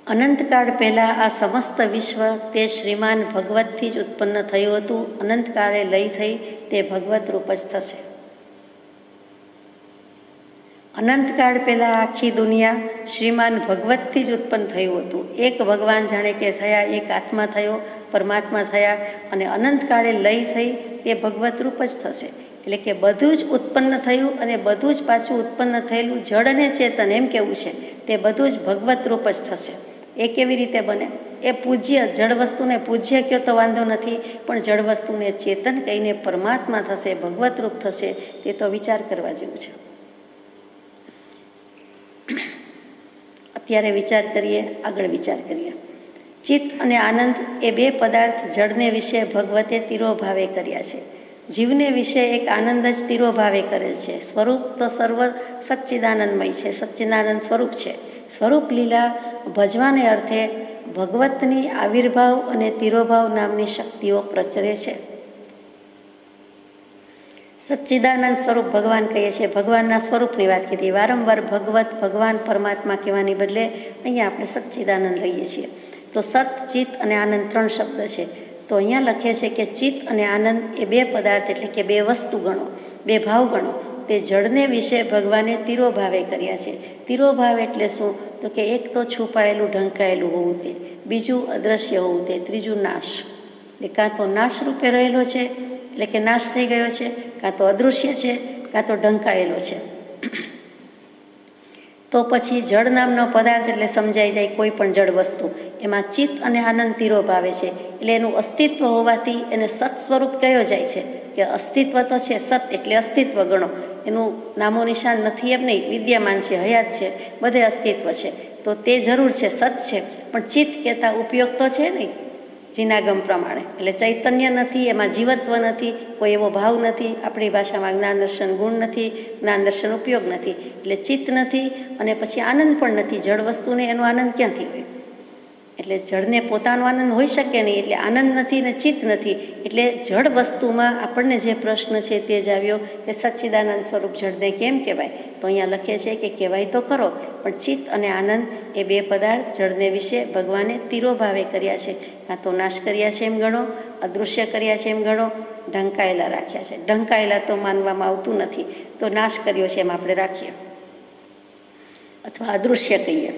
અનંતકાળ પહેલાં આ સમસ્ત વિશ્વ તે શ્રીમાન ભગવતથી જ ઉત્પન્ન થયું હતું. અનંતકાળે લય થઈ તે ભગવત રૂપ જ થશે. અનંતકાળ પહેલાં આખી દુનિયા શ્રીમાન ભગવતથી જ ઉત્પન્ન થયું હતું. એક ભગવાન જાણે કે થયા, એક આત્મા થયો, પરમાત્મા થયા, અને અનંતકાળે લય થઈ એ ભગવત રૂપ જ થશે. એટલે કે બધું જ ઉત્પન્ન થયું અને બધું જ પાછું ઉત્પન્ન થયેલું જળ અને ચેતન એમ કેવું છે તે બધું જ ભગવત રૂપ જ થશે. એ કેવી રીતે બને? એ પૂજ્ય જળ વસ્તુને પૂજ્ય કહો તો વાંધો નથી, પણ જળ વસ્તુને ચેતન કહીને પરમાત્મા થશે, ભગવત રૂપ થશે, તે તો વિચાર કરવા જેવું છે. અત્યારે વિચાર કરીએ, આગળ વિચાર કરીએ. ચિત્ત અને આનંદ એ બે પદાર્થ જળને વિશે ભગવતે તિરોભાવે કર્યા છે. જીવને વિશે એક આનંદ જ તિરોભાવે કરેલ છે. સ્વરૂપ તો સર્વ સચ્ચિદાનંદમય છે, સચ્ચિદાનંદ સ્વરૂપ છે. સ્વરૂપ લીલા ભજવાને અર્થે ભગવતની આવિર્ભાવ અને તિરોભાવ નામની શક્તિઓ પ્રચરે છે. સચ્ચિદાનંદ સ્વરૂપ ભગવાન કહીએ છીએ, ભગવાનના સ્વરૂપની વાત કીધી. વારંવાર ભગવત, ભગવાન, પરમાત્મા કહેવાની બદલે અહીંયા આપણે સચ્ચિદાનંદ લઈએ છીએ. તો સત, ચિત્ત અને આનંદ 3 શબ્દ છે. તો અહીંયા લખે છે કે ચિત્ત અને આનંદ એ બે પદાર્થ એટલે કે બે વસ્તુ ગણો, બે ભાવ ગણો, તે જળને વિશે ભગવાને તિરોભાવે કર્યા છે. તિરોભાવ એટલે શું? તો કે એક તો છુપાયેલું ઢંકાયેલું હોવું તે, બીજું અદ્રશ્ય હોવું તે, ત્રીજું નાશ. એટલે કાં તો નાશ રૂપે રહેલો છે એટલે કે નાશ થઈ ગયો છે, કાં તો અદૃશ્ય છે, કાં તો ઢંકાયેલો છે. તો પછી જળ નામનો પદાર્થ એટલે સમજાઈ જાય કોઈ પણ જળ વસ્તુ, એમાં ચિત્ત અને આનંદ તિરોભાવે છે. એટલે એનું અસ્તિત્વ હોવાથી એને સત સ્વરૂપ કયો જાય છે કે અસ્તિત્વ તો છે, સત એટલે અસ્તિત્વ ગણો, એનું નામો નિશાન નથી એમ નહીં, વિદ્યમાન છે, હયાત છે, બધે અસ્તિત્વ છે. તો તે જરૂર છે, સત છે, પણ ચિત્ત કહેતા ઉપયોગ તો છે નહીં જીનાગમ પ્રમાણે. એટલે ચૈતન્ય નથી, એમાં જીવત્વ નથી, કોઈ એવો ભાવ નથી, આપણી ભાષામાં જ્ઞાન દર્શન ગુણ નથી, જ્ઞાન દર્શન ઉપયોગ નથી, એટલે ચિત્ત નથી અને પછી આનંદ પણ નથી. જળ વસ્તુને એનો આનંદ ક્યાંથી હોય? એટલે જળને પોતાનો આનંદ હોઈ શકે નહીં, એટલે આનંદ નથી ને ચિત્ત નથી. એટલે જળ વસ્તુમાં આપણને જે પ્રશ્ન છે તે જ આવ્યો કે સચ્ચિદાનંદ સ્વરૂપ જળને કેમ કહેવાય? તો અહીંયા લખે છે કે કહેવાય તો ખરો, પણ ચિત્ત અને આનંદ એ બે પદાર્થ જળને વિશે ભગવાને તિરોભાવે કર્યા છે. કાં તો નાશ કર્યા છે એમ ગણો, અદૃશ્ય કર્યા છે એમ ગણો, ઢંકાયેલા રાખ્યા છે. ઢંકાયેલા તો માનવામાં આવતું નથી, તો નાશ કર્યો છે એમ આપણે રાખીએ, અથવા અદૃશ્ય કહીએ.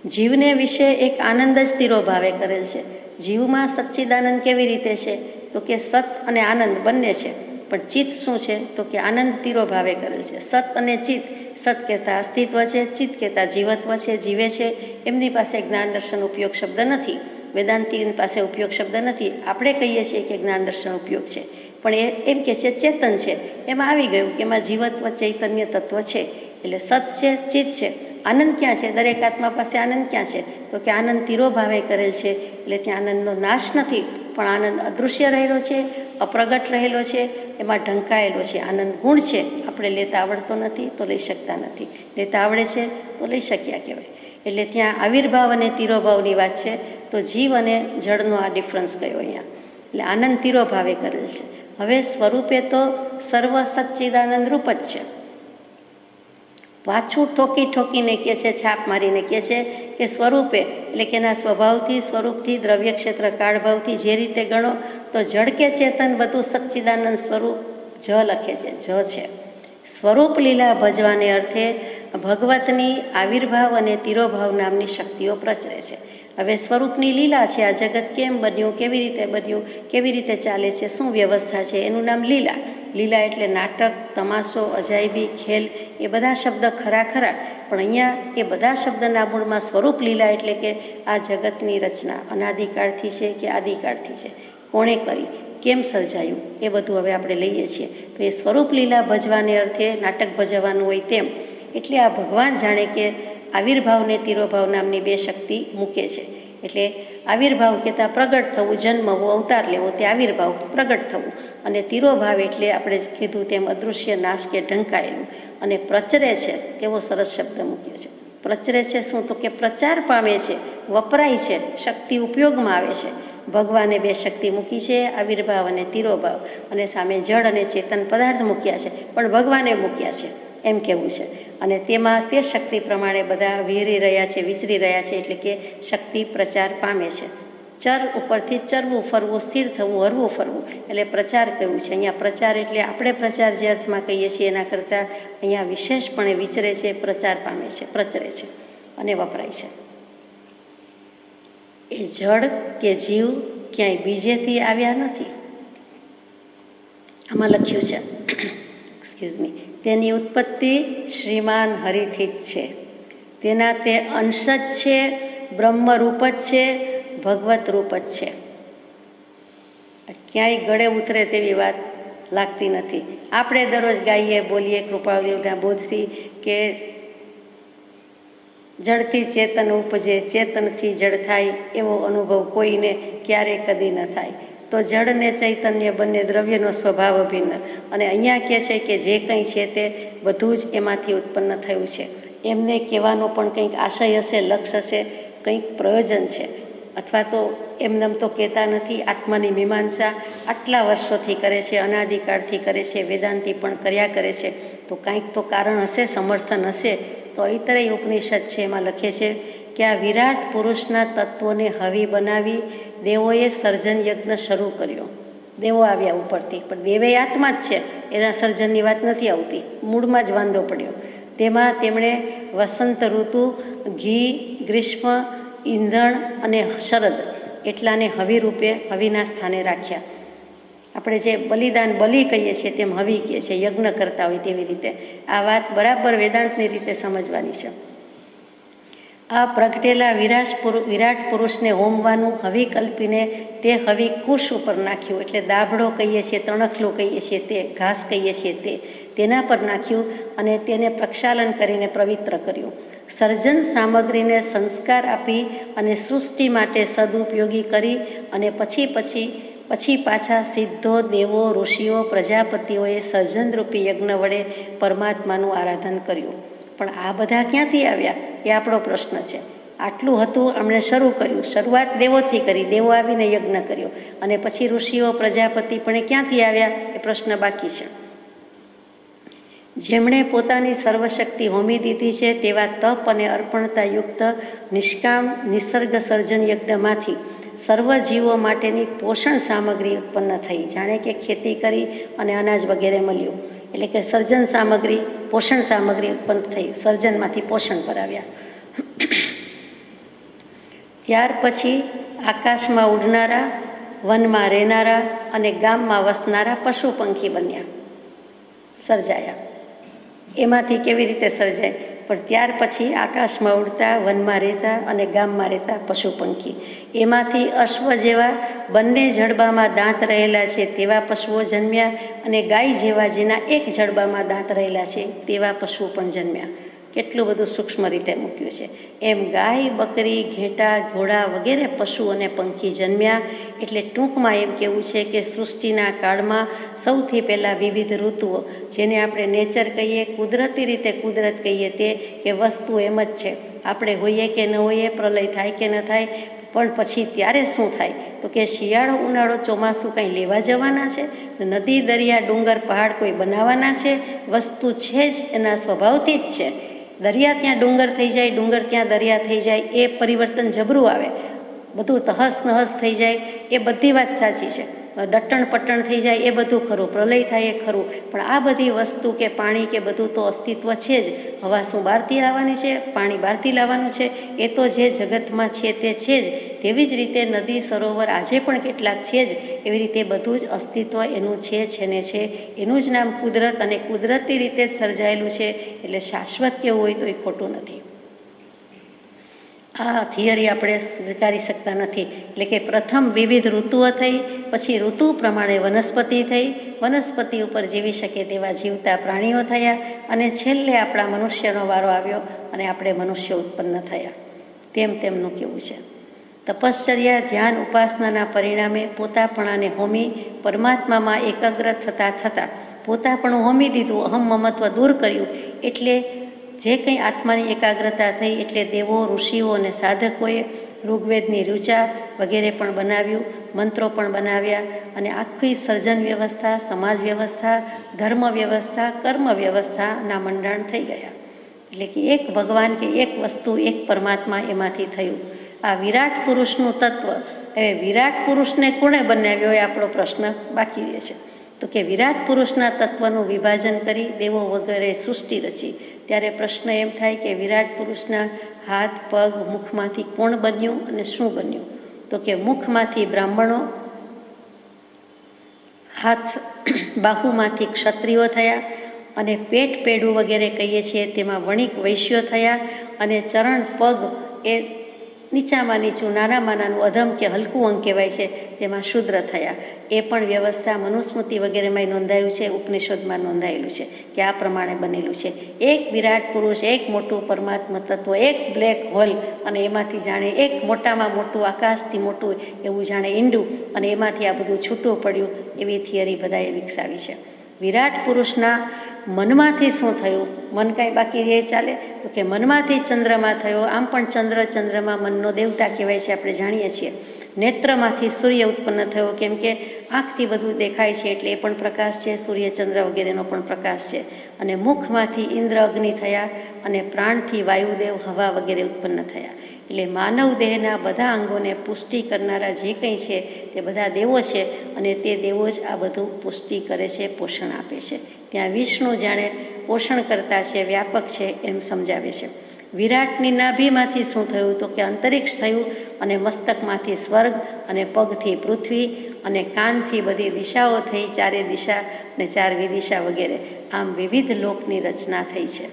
જીવને વિશે એક આનંદ જ તિરોભાવે કરેલ છે. જીવમાં સચ્ચિદાનંદ કેવી રીતે છે? તો કે સત અને આનંદ બંને છે, પણ ચિત્ત શું છે? તો કે આનંદ તિરોભાવે કરેલ છે. સત અને ચિત્ત, સત કહેતા અસ્તિત્વ છે, ચિત્ત કહેતા જીવત્વ છે, જીવે છે. એમની પાસે જ્ઞાન દર્શન ઉપયોગ શબ્દ નથી, વેદાંતિની પાસે ઉપયોગ શબ્દ નથી. આપણે કહીએ છીએ કે જ્ઞાન દર્શન ઉપયોગ છે, પણ એ એમ કે છે ચેતન છે. એમાં આવી ગયું કે એમાં જીવત્વ, ચૈતન્ય તત્વ છે. એટલે સત છે, ચિત્ત છે. આનંદ ક્યાં છે? દરેક આત્મા પાસે આનંદ ક્યાં છે? તો કે આનંદ તિરોભાવે કરેલ છે. એટલે ત્યાં આનંદનો નાશ નથી, પણ આનંદ અદૃશ્ય રહેલો છે, અપ્રગટ રહેલો છે, એમાં ઢંકાયેલો છે. આનંદ ગુણ છે, આપણે લેતા આવડતો નથી તો લઈ શકતા નથી, લેતા આવડે છે તો લઈ શક્યા કહેવાય. એટલે ત્યાં આવિર્ભાવ અને તિરોભાવની વાત છે. તો જીવ અને જળનો આ ડિફરન્સ કયો અહીંયા. એટલે આનંદ તિરોભાવે કરેલ છે. હવે સ્વરૂપે તો સર્વ સચ્ચિદાનંદ રૂપ જ છે. પાછું ઠોકી ઠોકીને કહે છે, છાપ મારીને કહે છે કે સ્વરૂપે એટલે કે એના સ્વભાવથી, સ્વરૂપથી, દ્રવ્ય ક્ષેત્ર કાળભાવથી જે રીતે ગણો તો જળ કે ચેતન બધું સચ્ચિદાનંદ સ્વરૂપ જ લખે છે, જ છે. સ્વરૂપ લીલા ભજવાને અર્થે ભગવતની આવિર્ભાવ અને તિરોભાવ નામની શક્તિઓ પ્રચરે છે. હવે સ્વરૂપની લીલા છે. આ જગત કેમ બન્યું, કેવી રીતે બન્યું, કેવી રીતે ચાલે છે, શું વ્યવસ્થા છે, એનું નામ લીલા. લીલા એટલે નાટક, તમાશો, અજાયબી, ખેલ, એ બધા શબ્દ ખરા ખરા, પણ અહીંયા એ બધા શબ્દના મૂળમાં સ્વરૂપ લીલા એટલે કે આ જગતની રચના અનાદિકાળથી છે કે આદિકાળથી છે, કોણે કરી, કેમ સર્જાયું, એ બધું હવે આપણે લઈએ છીએ. તો એ સ્વરૂપ લીલા ભજવાને અર્થે નાટક ભજવાનું હોય તેમ. એટલે આ ભગવાન જાણે કે આવિર્ભાવને તિરોભાવ નામની બે શક્તિ મૂકે છે. એટલે આવિર્ભાવ કહેતા પ્રગટ થવું, જન્મવું, અવતાર લેવો, તે આવિર્ભાવ, પ્રગટ થવું. અને તિરોભાવ એટલે આપણે કીધું તેમ અદૃશ્ય, નાશ કે ઢંકાયેલું. અને પ્રચરે છે, કેવો સરસ શબ્દ મૂક્યો છે. પ્રચરે છે શું? તો કે પ્રચાર પામે છે, વપરાય છે, શક્તિ ઉપયોગમાં આવે છે. ભગવાને બે શક્તિ મૂકી છે, આવિર્ભાવ અને તિરોભાવ, અને સામે જળ અને ચેતન પદાર્થ મૂક્યા છે, પણ ભગવાને મૂક્યા છે એમ કહેવું છે. અને તેમાં તે શક્તિ પ્રમાણે બધા વિહરી રહ્યા છે, વિચરી રહ્યા છે, એટલે કે શક્તિ પ્રચાર પામે છે. ચર ઉપરથી ચરવું ફરવું, સ્થિર થવું, હરવું ફરવું, એટલે પ્રચાર કરવું છે. અહીંયા પ્રચાર એટલે આપણે પ્રચાર જે અર્થમાં કહીએ છીએ એના કરતાં અહીંયા વિશેષપણે વિચરે છે, પ્રચાર પામે છે, પ્રચરે છે અને વપરાય છે. એ જળ કે જીવ ક્યાંય બીજેથી આવ્યા નથી. આમાં લખ્યું છે એક્સક્યુઝ મી, તેની ઉત્પત્તિ શ્રીમાન હરિથી જ છે. તેના તે અંશ જ છે, બ્રહ્મરૂપ જ છે, ભગવત રૂપ જ છે. ક્યાંય ગળે ઉતરે તેવી વાત લાગતી નથી. આપણે દરરોજ ગાઈએ બોલીએ કૃપાદેવના બોધથી કે જળથી ચેતન ઉપજે, ચેતનથી જળ થાય, એવો અનુભવ કોઈને ક્યારેય કદી ન થાય. તો જળ ને ચૈતન્ય બંને દ્રવ્યનો સ્વભાવ અભિન્ન. અને અહીંયા કહે છે કે જે કંઈ છે તે બધું જ એમાંથી ઉત્પન્ન થયું છે. એમને કહેવાનો પણ કંઈક આશય હશે, લક્ષ્ય હશે, કંઈક પ્રયોજન છે. અથવા તો એમને તો કહેતા નથી. આત્માની મીમાંસા આટલા વર્ષોથી કરે છે, અનાદિકાળથી કરે છે, વેદાંતિ પણ કર્યા કરે છે. તો કાંઈક તો કારણ હશે, સમર્થન હશે. તો ઐતરેય ઉપનિષદ છે એમાં લખે છે કે આ વિરાટ પુરુષના તત્વોને હવી બનાવી દેવોએ સર્જન યજ્ઞ શરૂ કર્યો. દેવો આવ્યા ઉપરથી, પણ દેવે આત્મા જ છે, એના સર્જનની વાત નથી આવતી. મૂળમાં જ વાંધો પડ્યો. તેમાં તેમણે વસંત ઋતુ, ઘી, ગ્રીષ્મ, ઈંધણ અને શરદ એટલાને હવી રૂપે હવીના સ્થાને રાખ્યા. આપણે જે બલિદાન બલિ કહીએ છીએ તેમ હવી કહીએ છીએ, યજ્ઞ કરતા હોય તેવી રીતે. આ વાત બરાબર વેદાંતની રીતે સમજવાની છે. આ પ્રગટેલા વિરાટ પુરુષને હોમવાનું હવી કલ્પીને તે હવી કુશ ઉપર નાખ્યું. એટલે દાભડો કહીએ છીએ, તણખલું કહીએ છીએ તે, ઘાસ કહીએ છીએ તેના પર નાખ્યું અને તેને પ્રક્ષાલન કરીને પવિત્ર કર્યું. સર્જન સામગ્રીને સંસ્કાર આપી અને સૃષ્ટિ માટે સદુપયોગી કરી અને પછી પાછા સિદ્ધો, દેવો, ઋષિઓ, પ્રજાપતિઓએ સર્જનરૂપી યજ્ઞ વડે પરમાત્માનું આરાધન કર્યું. પણ આ બધા ક્યાંથી આવ્યા એ આપણો પ્રશ્ન છે. આટલું હતું, એમણે શરૂ કર્યું. શરૂઆત દેવોથી કરી, દેવો આવીને યજ્ઞ કર્યો અને પછી ઋષિઓ, પ્રજાપતિ પણ ક્યાંથી આવ્યા એ પ્રશ્ન બાકી છે. જેમણે પોતાની સર્વશક્તિ હોમી દીધી છે તેવા તપ અને અર્પણતા યુક્ત નિષ્કામ નિસર્ગ સર્જન યજ્ઞમાંથી સર્વ જીવો માટેની પોષણ સામગ્રી ઉત્પન્ન થઈ. જાણે કે ખેતી કરી અને અનાજ વગેરે મળ્યું, એટલે કે સર્જન સામગ્રી, પોષણ સામગ્રી ઉત્પન્ન થઈ. સર્જનમાંથી પોષણ પર આવ્યા. ત્યાર પછી આકાશમાં ઉડનારા, વનમાં રહેનારા અને ગામમાં વસનારા પશુ પંખી બન્યા, સર્જાયા. એમાંથી કેવી રીતે સર્જાય? પણ ત્યાર પછી આકાશમાં ઉડતા, વનમાં રહેતા અને ગામમાં રહેતા પશુ પંખી, એમાંથી અશ્વ જેવા બંને જડબામાં દાંત રહેલા છે તેવા પશુઓ જન્મ્યા અને ગાય જેવા જેના એક જડબામાં દાંત રહેલા છે તેવા પશુઓ પણ જન્મ્યા. કેટલું બધું સૂક્ષ્મ રીતે મૂક્યું છે. એમ ગાય, બકરી, ઘેટા, ઘોડા વગેરે પશુ અને પંખી જન્મ્યા. એટલે ટૂંકમાં એમ કહેવું છે કે સૃષ્ટિના કાળમાં સૌથી પહેલાં વિવિધ ઋતુઓ, જેને આપણે નેચર કહીએ, કુદરતી રીતે કુદરત કહીએ, તે કે વસ્તુ એમ જ છે. આપણે હોઈએ કે ન હોઈએ, પ્રલય થાય કે ન થાય, પણ પછી ત્યારે શું થાય? તો કે શિયાળો, ઉનાળો, ચોમાસું કંઈ લેવા જવાના છે? નદી, દરિયા, ડુંગર, પહાડ કોઈ બનાવવાના છે? વસ્તુ છે જ એના સ્વભાવથી જ છે. દરિયા ત્યાં ડુંગર થઈ જાય, ડુંગર ત્યાં દરિયા થઈ જાય, એ પરિવર્તન જબરું આવે. બધું તહસ નહસ થઈ જાય, એ બધી વાત સાચી છે. દટ્ટણ પટ્ટણ થઈ જાય એ બધું ખરું, પ્રલય થાય એ ખરું, પણ આ બધી વસ્તુ કે પાણી કે બધું તો અસ્તિત્વ છે જ. હવા શું બહારથી લાવવાની છે? પાણી બહારથી લાવવાનું છે? એ તો જે જગતમાં છે તે છે જ. તેવી જ રીતે નદી, સરોવર આજે પણ કેટલાક છે જ. એવી રીતે બધું જ અસ્તિત્વ એનું છે ને છે. એનું જ નામ કુદરત, અને કુદરતી રીતે જ સર્જાયેલું છે. એટલે શાશ્વત કેવું હોય તો એ ખોટું નથી. આ થિયરી આપણે સ્વીકારી શકતા નથી. એટલે કે પ્રથમ વિવિધ ઋતુઓ થઈ, પછી ઋતુ પ્રમાણે વનસ્પતિ થઈ, વનસ્પતિ ઉપર જીવી શકે તેવા જીવતા પ્રાણીઓ થયા, અને છેલ્લે આપણા મનુષ્યનો વારો આવ્યો અને આપણે મનુષ્યો ઉત્પન્ન થયા. તેમનું કેવું છે. તપશ્ચર્યા, ધ્યાન, ઉપાસનાના પરિણામે પોતાપણાને હોમી પરમાત્મામાં એકાગ્ર થતાં પોતાપણું હોમી દીધું, અહમ મમત્વ દૂર કર્યું. એટલે જે કંઈ આત્માની એકાગ્રતા થઈ, એટલે દેવો, ઋષિઓ અને સાધકોએ ઋગ્વેદની ઋચા વગેરે પણ બનાવ્યું, મંત્રો પણ બનાવ્યા, અને આખી સર્જન વ્યવસ્થા, સમાજ વ્યવસ્થા, ધર્મ વ્યવસ્થા, કર્મ વ્યવસ્થાના મંડાણ થઈ ગયા. એટલે કે એક ભગવાન કે એક વસ્તુ, એક પરમાત્મા એમાંથી થયું. આ વિરાટ પુરુષનું તત્વ હવે વિરાટ પુરુષને કોણે બનાવ્યો એ આપણો પ્રશ્ન બાકી રહે છે. તો કે વિરાટ પુરુષના તત્વનું વિભાજન કરી દેવો વગેરે સૃષ્ટિ રચી. ત્યારે પ્રશ્ન એમ થાય કે વિરાટ પુરુષના હાથ, પગ, મુખમાંથી કોણ બન્યું અને શું બન્યું? તો કે મુખમાંથી બ્રાહ્મણો, હાથ બાહુમાંથી ક્ષત્રિયો થયા, અને પેટ પેડું વગેરે કહીએ છીએ તેમાં વણિક વૈશ્યો થયા, અને ચરણ પગ એ નીચામાં નીચું નાનામાં નાનું અધમ કે હલકું અંગ કહેવાય છે તેમાં શુદ્ર થયા. એ પણ વ્યવસ્થા મનુસ્મૃતિ વગેરેમાં નોંધાયું છે, ઉપનિષદમાં નોંધાયેલું છે કે આ પ્રમાણે બનેલું છે. એક વિરાટ પુરુષ, એક મોટું પરમાત્મા તત્વ, એક બ્લેક હોલ, અને એમાંથી જાણે એક મોટામાં મોટું આકાશથી મોટું એવું જાણે ઈંડું, અને એમાંથી આ બધું છૂટું પડ્યું એવી થિયરી બધાએ વિકસાવી છે. વિરાટ પુરુષના મનમાંથી શું થયું? મન કાંઈ બાકી રહે ચાલે? તો કે મનમાંથી ચંદ્રમાં થયો. આમ પણ ચંદ્રમાં મનનો દેવતા કહેવાય છે, આપણે જાણીએ છીએ. નેત્રમાંથી સૂર્ય ઉત્પન્ન થયો, કેમ કે આંખથી બધું દેખાય છે એટલે એ પણ પ્રકાશ છે, સૂર્ય ચંદ્ર વગેરેનો પણ પ્રકાશ છે. અને મુખમાંથી ઇન્દ્ર અગ્નિ થયા, અને પ્રાણથી વાયુદેવ હવા વગેરે ઉત્પન્ન થયા. એટલે માનવ દેહના બધા અંગોને પુષ્ટિ કરનારા જે કંઈ છે તે બધા દેવો છે, અને તે દેવો જ આ બધું પુષ્ટિ કરે છે, પોષણ આપે છે. ત્યાં વિષ્ણુ જાણે પોષણ કરતા છે, વ્યાપક છે એમ સમજાવે છે. વિરાટની નાભીમાંથી શું થયું? તો કે અંતરિક્ષ થયું, અને મસ્તકમાંથી સ્વર્ગ, અને પગથી પૃથ્વી, અને કાનથી બધી દિશાઓ થઈ, ચારે દિશા ને ચાર વિદિશા વગેરે. આમ વિવિધ લોકની રચના થઈ છે.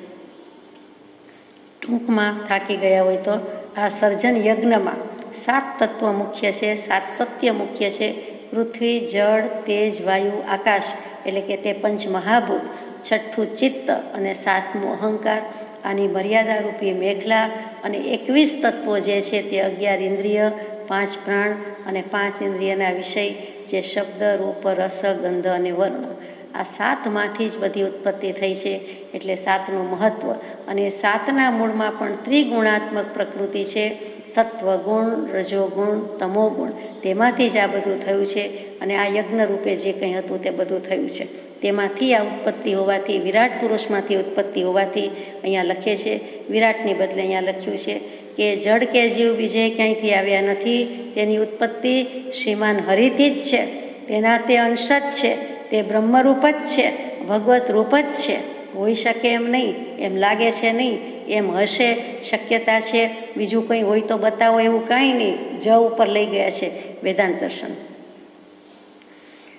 ટૂંકમાં થાકી ગયા હોય તો આ સર્જન યજ્ઞમાં 7 તત્વ મુખ્ય છે, 7 સત્ય મુખ્ય છે. પૃથ્વી, જળ, તેજ, વાયુ, આકાશ, એટલે કે તે પંચ મહાભૂત. 6થું ચિત્ત, અને 7મું અહંકાર. આની મર્યાદારૂપી મેઘલા, અને 21 તત્વો જે છે તે 11 ઇન્દ્રિય, 5 પ્રાણ, અને 5 ઇન્દ્રિયના વિષય જે શબ્દ, રૂપ, રસ, ગંધ અને વર્ણ. આ 7માંથી જ બધી ઉત્પત્તિ થઈ છે, એટલે 7નું મહત્વ. અને 7ના મૂળમાં પણ ત્રિગુણાત્મક પ્રકૃતિ છે. સત્વ ગુણ, રજોગુણ, તમોગુણ, તેમાંથી જ આ બધું થયું છે. અને આ યજ્ઞ રૂપે જે કંઈ હતું તે બધું થયું છે. તેમાંથી આ ઉત્પત્તિ હોવાથી, વિરાટ પુરુષમાંથી ઉત્પત્તિ હોવાથી અહીંયા લખે છે. વિરાટની બદલે અહીંયા લખ્યું છે કે જડ કે જીવ બીજે ક્યાંયથી આવ્યા નથી, તેની ઉત્પત્તિ શ્રીમાન હરિથી જ છે. તેના તે અંશ જ છે, તે બ્રહ્મરૂપ જ છે, ભગવત રૂપ જ છે. હોઈ શકે એમ નહીં, એમ લાગે છે નહીં, એમ હશે, શક્યતા છે. બીજું કંઈ હોય તો બતાવો, એવું કાંઈ નહીં. જ ઉપર લઈ ગયા છે વેદાંત દર્શન.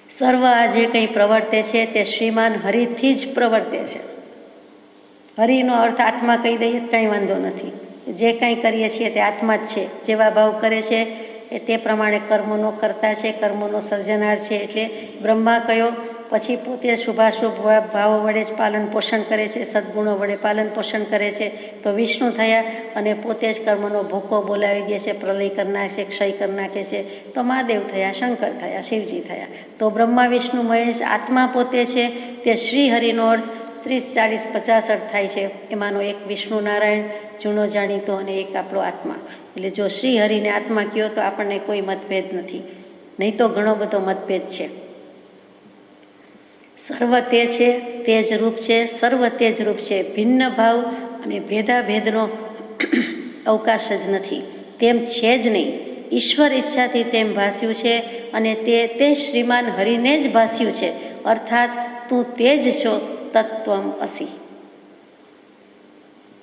સર્વ આ જે કંઈ પ્રવર્તે છે તે શ્રીમાન હરિથી જ પ્રવર્તે છે. હરિનો અર્થ આત્મા કહી દઈએ કાંઈ વાંધો નથી. જે કાંઈ કરીએ છીએ તે આત્મા જ છે. જેવા ભાવ કરે છે એ તે પ્રમાણે કર્મોનો કરતા છે, કર્મોનો સર્જનાર છે. એટલે બ્રહ્મા કયો, પછી પોતે શુભાશુભ ભાવો વડે જ પાલન પોષણ કરે છે, સદગુણો વડે પાલન પોષણ કરે છે. તો વિષ્ણુ થયા, અને પોતે જ કર્મનો ભૂકો બોલાવી દે છે, પ્રલય કરી નાખે છે, ક્ષય કરી નાખે છે. તો મહાદેવ થયા, શંકર થયા, શિવજી થયા. તો બ્રહ્મા, વિષ્ણુ, મહેશ આત્મા પોતે છે. તે શ્રી હરિનો અર્થ 30, 40, 50 અર્થ થાય છે. એમાંનો એક વિષ્ણુ નારાયણ જૂનો જાણીતો, અને એક આપણો આત્મા. એટલે જો શ્રી હરિને આત્મા કહો તો આપણને કોઈ મતભેદ નથી, નહીં તો ઘણો બધો મતભેદ છે. સર્વ તે છે, તેજ રૂપ છે, સર્વ તેજ રૂપ છે. ભિન્ન ભાવ અને ભેદાભેદનો અવકાશ જ નથી, તેમ છે જ નહીં. ઈશ્વર ઈચ્છાથી તેમ ભાસ્યું છે, અને તે શ્રીમાન હરિને જ ભાસ્યું છે. અર્થાત તું તે જ છો, તત્વમ અસી.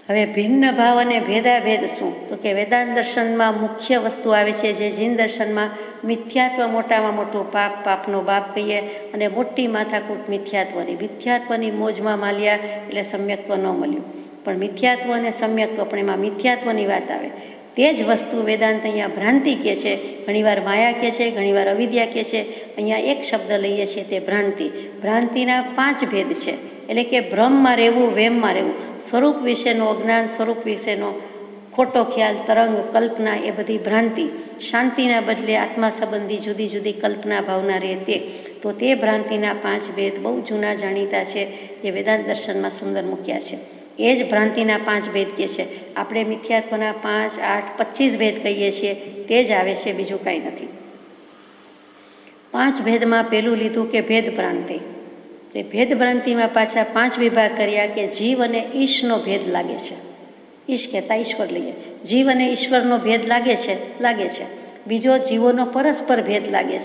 હવે ભિન્ન ભાવ અને ભેદાભેદ શું? તો કે વેદાંત દર્શનમાં મુખ્ય વસ્તુ આવે છે જે જીન દર્શનમાં મિથ્યાત્વ મોટામાં મોટું પાપ, પાપનો બાપ કહીએ, અને મોટી માથાકૂટ મિથ્યાત્વની મોજમાં માલ્યા એટલે સમ્યક્ત્વ ન મળ્યું. પણ મિથ્યાત્વ અને સમ્યક્ત્વ, પણ એમાં મિથ્યાત્વની વાત આવે. તે જ વસ્તુ વેદાંત અહીંયા ભ્રાંતિ કહે છે, ઘણીવાર માયા કહે છે, ઘણીવાર અવિદ્યા કહે છે. અહીંયા એક શબ્દ લઈએ છીએ તે ભ્રાંતિ. ભ્રાંતિના 5 ભેદ છે. એટલે કે ભ્રમમાં રહેવું, વેમમાં રહેવું, સ્વરૂપ વિશેનું અજ્ઞાન, સ્વરૂપ વિશેનો ખોટો ખ્યાલ, તરંગ, કલ્પના, એ બધી ભ્રાંતિ. શાંતિના બદલે આત્મા સંબંધી જુદી જુદી કલ્પના ભાવના રહે તે. તો તે ભ્રાંતિના 5 ભેદ બહુ જૂના જાણીતા છે, એ વેદાંત દર્શનમાં સુંદર મૂક્યા છે. એ જ ભ્રાંતિના 5 ભેદ કહે છે. આપણે મિથ્યાત્વના 5, 8, 25 ભેદ કહીએ છીએ, તે જ આવે છે, બીજું કાંઈ નથી. 5 ભેદમાં પહેલું લીધું કે ભેદ ભ્રાંતિ. તે ભેદ ભ્રાંતિમાં પાછા 5 વિભાગ કર્યા કે જીવ અને ઈશનો ભેદ લાગે છે. ઈશ કહેતા ઈશ્વર લઈએ. જીવ અને ઈશ્વરનો ભેદ લાગે છે. બીજો જીવોનો પરસ્પર ભેદ લાગે